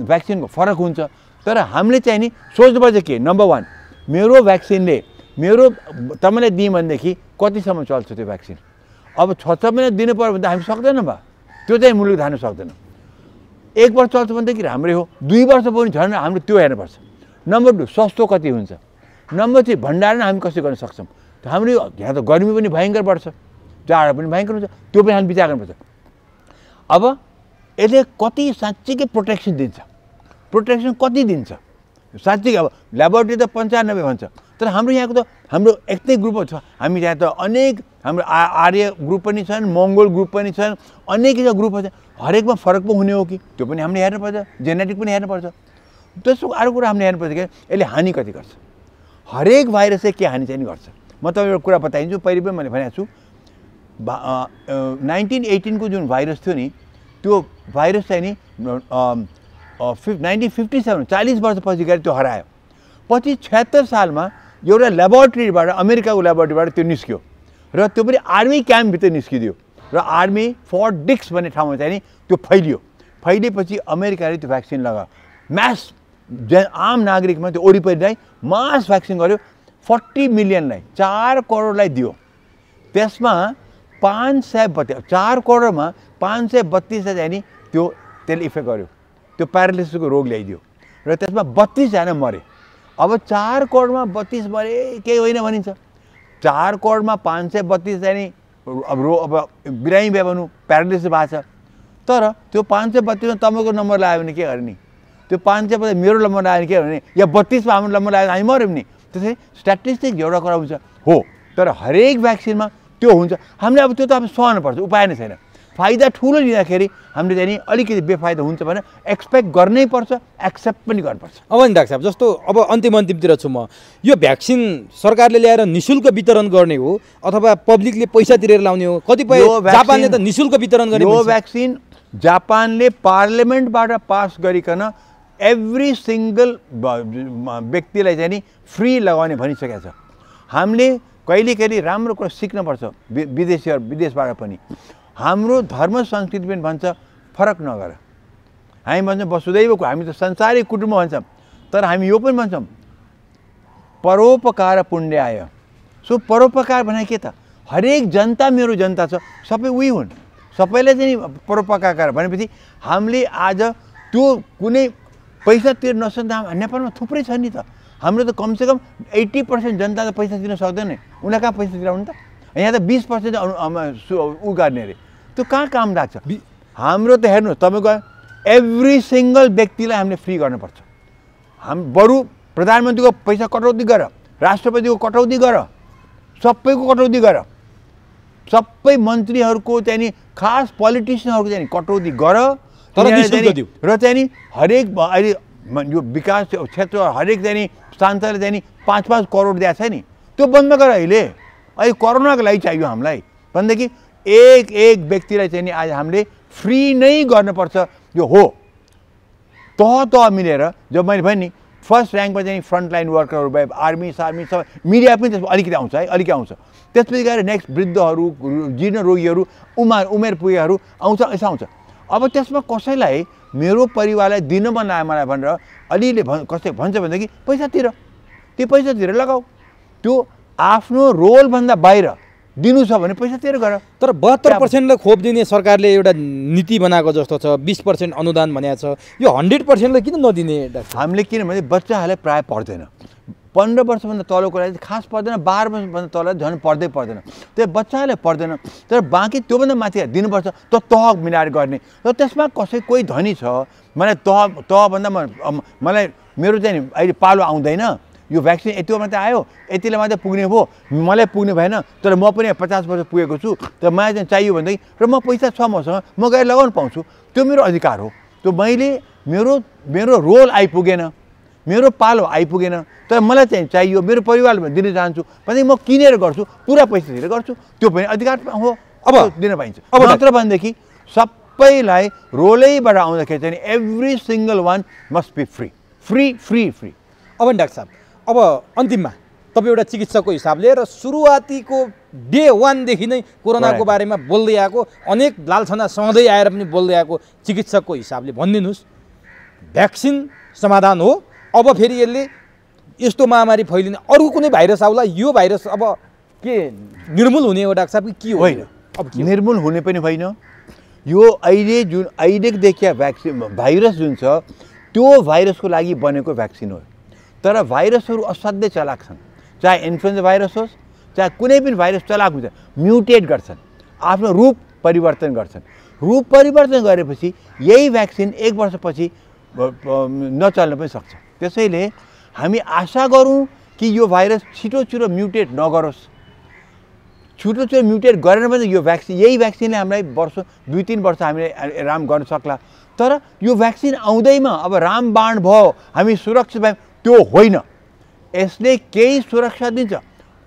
भ्याक्सिनको फरक हुन्छ। तर हामीले चाहिँ नि सोच्नुपर्छ के, नम्बर 1 मेरो भ्याक्सिनले मेरो तपाईँलाई दिएँ भनेदेखि कतिसम्म चल्छ त्यो भ्याक्सिन। अब 6 महिना दिनु पर्यो भने त हामी सक्दैनौँ बा, त्यो चाहिँ मुलुक धान्न सक्दैन। 1 वर्ष चल्छ भनेदेखि राम्रै हो, 2 वर्ष पनि झन् हाम्रो त्यो हेर्नुपर्छ। नम्बर 2 सस्तो कति हुन्छ, नम्बर 3 भण्डारण हामी कसरी गर्न सक्छौँ। हाम्रो यहाँ त गर्मी पनि भयङ्कर बढ्छ, जाडो पनि भयङ्कर हुन्छ, त्यो पनि हामी विचार गर्नुपर्छ। अब यसले कति साँच्चीकै प्रोटेक्सन दिन्छ, प्रोटेक्सन कति दिन्छ साँच्चै। अब ल्याबोरेटरी त 95 भन्छ, तर हाम्रो यहाँको त हाम्रो यस्तै ग्रुप छ, हामी यहाँ त अनेक हाम्रो आर्य ग्रुप पनि छन्, मङ्गोल ग्रुप पनि छन्, अनेक ग्रुप छ। हरेकमा फरक पो हुने हो कि, त्यो पनि हामीले हेर्नुपर्छ, जेनेटिक पनि हेर्नुपर्छ। त्यसको अर्को कुरा हामीले हेर्नुपर्छ कि यसले हानि कति गर्छ, हरेक भाइरसले के हानि चाहिँ गर्छ। म तपाईँ एउटा कुरा बताइदिन्छु, पहिले पनि मैले भनेको छु 1918 को जुन भाइरस थियो नि, त्यो भाइरस चाहिँ नि 1957 40 वर्षपछि गएर त्यो हरायो। पछि 76 सालमा एउटा ल्याबोरेटरीबाट, अमेरिकाको ल्याबोरेटरीबाट त्यो निस्क्यो र त्यो पनि आर्मी क्याम्पभित्र निस्किदियो र आर्मी फोर्ट डिक्स भन्ने ठाउँमा चाहिँ नि त्यो फैलियो। फैलिएपछि अमेरिकाले त्यो भ्याक्सिन लगायो, म्यास आम नागरिकमा त्यो वरिपरिलाई मास भ्याक्सिन गर्यो। 40 मिलियनलाई 4 करोडलाई दियो। त्यसमा 4 करोडमा 532 चाहिँ नि त्यो त्यसले इफेक्ट गर्यो, त्यो प्यारालिसिसको रोग ल्याइदियो र त्यसमा 32 जना मरे। अब 4 करोडमा 32 मरे केही होइन भनिन्छ, 4 करोडमा 532 चाहिँ नि अब बिरामी भए भनौँ प्यारालिसिस भएको छ। तर त्यो 532मा तपाईँको नम्बर लगायो भने के गर्ने नि, त्यो 532 मेरो नम्बर लगायो भने के गर्ने, या 32मा हाम्रो नम्बर लगायो भने हामी मऱ्यौँ नि। त्यसरी स्ट्याटिस्टिक एउटा कुरा हुन्छ हो, तर हरेक भ्याक्सिनमा त्यो हुन्छ। हामीले अब त्यो त अब सहनुपर्छ, उपाय नै छैन। फाइदा ठुलो लिँदाखेरि हामीले चाहिँ नि अलिकति बेफाइदा हुन्छ भने एक्सपेक्ट गर्नै पर्छ, एक्सेप्ट पनि गर्नुपर्छ। अब नि डाक्टर साहब, जस्तो अब अन्तिमतिर छु म, यो भ्याक्सिन सरकारले ल्याएर निःशुल्क वितरण गर्ने हो अथवा पब्लिकले पैसा तिरेर लाउने हो? कतिपय जापानले त निःशुल्क वितरण गर्ने। यो भ्याक्सिन जापानले पार्लियामेन्टबाट पास गरिकन एभ्री सिङ्गल व्यक्तिलाई चाहिँ नि फ्री लगाउने भनिसकेको छ। हामीले कहिले कहिले राम्रो कुरा सिक्नुपर्छ विदेशबाट पनि। हाम्रो धर्म संस्कृति पनि भन्छ फरक नगर, हामी भन्छौँ वसुदैवको, हामी त संसारी कुटुम्ब भन्छौँ, तर हामी यो पनि भन्छौँ परोपकार पुण्याय। सो परोपकार भने के त, हरेक जनता मेरो जनता छ, सबै उही हुन्, सबैलाई चाहिँ परोपकार भनेपछि हामीले आज त्यो कुनै पैसा तिर्न नसक्दा नेपालमा थुप्रै छ नि त। हाम्रो त कमसेकम 80% जनता त पैसा तिर्न सक्दैन, उनीलाई कहाँ पैसा तिराउनु त। यहाँ त 20% उ गर्ने अरे, त्यो कहाँ काम लाग्छ। हाम्रो त हेर्नु तपाईँको एभ्री सिङ्गल व्यक्तिलाई हामीले फ्री गर्नुपर्छ। बरु प्रधानमन्त्रीको पैसा कटौती गर, राष्ट्रपतिको कटौती गर, सबैको कटौती गर, सबै मन्त्रीहरूको चाहिँ नि खास पोलिटिसियनहरूको चाहिँ कटौती गर, र चाहिँ नि हरेक अहिले यो विकास क्षेत्र हरेक चाहिँ नि सांसदले चाहिँ नि 5-5 करोड दिएको छ नि, त्यो बन्द गर। अहिले कोरोनाको लागि चाहियो हामीलाई भनेदेखि एक व्यक्तिलाई चाहिँ नि आज हामीले फ्री नै गर्नुपर्छ। यो हो तह मिलेर, जब मैले भने नि फर्स्ट ऱ्याङ्कमा चाहिँ फ्रन्टलाइन वर्करहरू भए, आर्मी सार्मी सबै, मिडिया पनि त्यसमा अलिकति आउँछ है, अलिकति आउँछ। त्यसपछि गएर नेक्स्ट वृद्धहरू, जीर्ण रोगीहरू, उमेर पुगेहरू आउँछ, यसो आउँछ। अब त्यसमा कसैलाई मेरो परिवारलाई दिन मन लाग्यो मलाई भनेर अलिअलि कसै भन्छ भनेदेखि पैसा तिर, त्यो पैसा तिरेर लगाऊ। त्यो आफ्नो रोलभन्दा बाहिर दिनु छ भने पैसा तिरेर गर। तर 72%लाई खोप दिने सरकारले एउटा नीति बनाएको जस्तो छ, 20% अनुदान भनेको छ, यो 100%लाई किन नदिने डाक्टर? हामीले किनभने बच्चाहरूलाई प्रायः पर्दैन, 15 वर्षभन्दा तलको लागि खास पर्दैन, 12 वर्षभन्दा तल झन् पर्दैन, त्यो बच्चाहरूलाई पर्दैन। तर बाँकी त्योभन्दा माथि दिनुपर्छ, त तह मिलाएर गर्ने। र त्यसमा कोही धनी छ, मलाई तहभन्दा मलाई मेरो चाहिँ अहिले पालो आउँदैन, यो भ्याक्सिन यति मात्रै आयो, यतिले मात्रै पुग्ने भयो, मलाई पुग्ने भएन, तर म पनि 50 वर्ष पुगेको छु, तर मलाई चाहिँ चाहियो भनेदेखि र म पैसा छ मसँग, म गएर लगाउन पाउँछु, त्यो मेरो अधिकार हो। त्यो मैले मेरो रोल आइपुगेन, मेरो पालो आइपुगेन, तर मलाई चाहिँ चाहियो, मेरो परिवारलाई दिन चाहन्छु भनेदेखि म किनेर गर्छु, पुरा पैसा तिरेर गर्छु, त्यो पनि अधिकार हो, अब दिन पाइन्छ। अब नत्र भनेदेखि सबैलाई रोलैबाट आउँदाखेरि चाहिँ every single one must be free free free free. अब नि डाक्टर साहब, अब अन्तिममा तपाईँ एउटा चिकित्सकको हिसाबले र सुरुवातीको डे 1 देखि नै कोरोनाको बारेमा बोल्दै आएको, अनेक लालछना सहँदै आएर पनि बोल्दै आएको चिकित्सकको हिसाबले भनिदिनुहोस्, भ्याक्सिन समाधान हो, अब फेरि यसले यस्तो महामारी फैलिने अरू कुनै भाइरस आउला, यो भाइरस अब के निर्मूल हुने हो डाक्टर साहब कि होइन? अब निर्मूल हुने पनि होइन, यो अहिले जुन अहिलेको देखिया भ्याक्सिन भाइरस जुन छ त्यो भाइरसको लागि बनेको भ्याक्सिन हो। तर भाइरसहरू असाध्यै चलाक छन्, चाहे इन्फ्लुएन्जा भाइरस होस्, चाहे कुनै पनि भाइरस चलाक हुन्छ, म्युटेट गर्छन्, आफ्नो रूप परिवर्तन गर्छन्। रूप परिवर्तन गरेपछि यही भ्याक्सिन 1 वर्षपछि नचल्न पनि सक्छ। त्यसैले हामी आशा गरौँ कि यो भाइरस छिटो म्युटेट नगरोस्, छिटो म्युटेट गरेन भने यो भ्याक्सिन, यही भ्याक्सिनले हामीलाई वर्ष 2-3 वर्ष हामीले आराम गर्न सक्ला। तर यो भ्याक्सिन आउँदैमा अब रामबाण भयो, हामी सुरक्षित भयौँ, त्यो होइन। यसले केही सुरक्षा दिन्छ,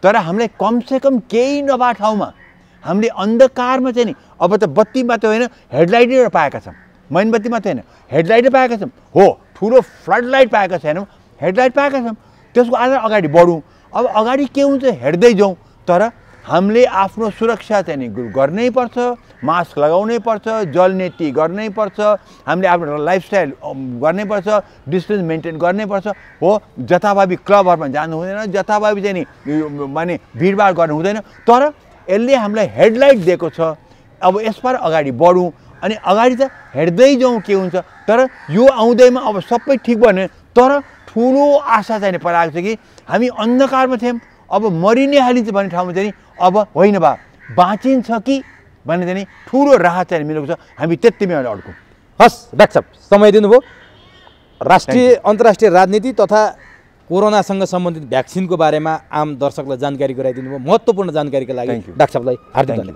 तर हामीलाई कमसेकम केही नभए ठाउँमा हामीले अन्धकारमा चाहिँ नि, अब त बत्ती मात्रै होइन, हेडलाइट पाएका छौँ, मैनबत्ती मात्रै होइन, हेडलाइट पाएका छौँ, हो ठुलो फ्लड लाइट पाएका छैनौँ, हेडलाइट पाएका छौँ। त्यसको आधार अगाडि बढौँ, अब अगाडि के हुन्छ हेर्दै जाउँ, तर हामीले आफ्नो सुरक्षा चाहिँ नि गर्नै पर्छ, मास्क लगाउनै पर्छ, जलनेती गर्नै पर्छ, हामीले आफ्नो लाइफस्टाइल गर्नै पर्छ, डिस्टेन्स मेन्टेन गर्नै पर्छ। हो जथाभावी क्लबहरूमा जानु हुँदैन, जथाभावी चाहिँ नि माने भिडभाड गर्नु हुँदैन, तर यसले हामीलाई हेडलाइट दिएको छ। अब यसबाट अगाडि बढौँ, अनि अगाडि त हेर्दै जाउँ के हुन्छ। तर यो आउँदैमा अब सबै ठिक भने, तर ठुलो आशा चाहिँ पराएको छ कि हामी अन्धकारमा थियौँ, अब मरिने हालिन्छ भन्ने ठाउँमा चाहिँ अब होइन बा बाँचिन्छ कि भन्ने चाहिँ ठुलो राहत चाहिँ मिलेको छ। हामी त्यतिमै अड्कौँ। हस् डाक्टर साहब, समय दिनुभयो। राष्ट्रिय अन्तर्राष्ट्रिय राजनीति तथा कोरोनासँग सम्बन्धित भ्याक्सिनको बारेमा आम दर्शकलाई जानकारी गराइदिनु भयो। महत्त्वपूर्ण जानकारीका लागि डाक्टर साहबलाई हार्दिक धन्यवाद।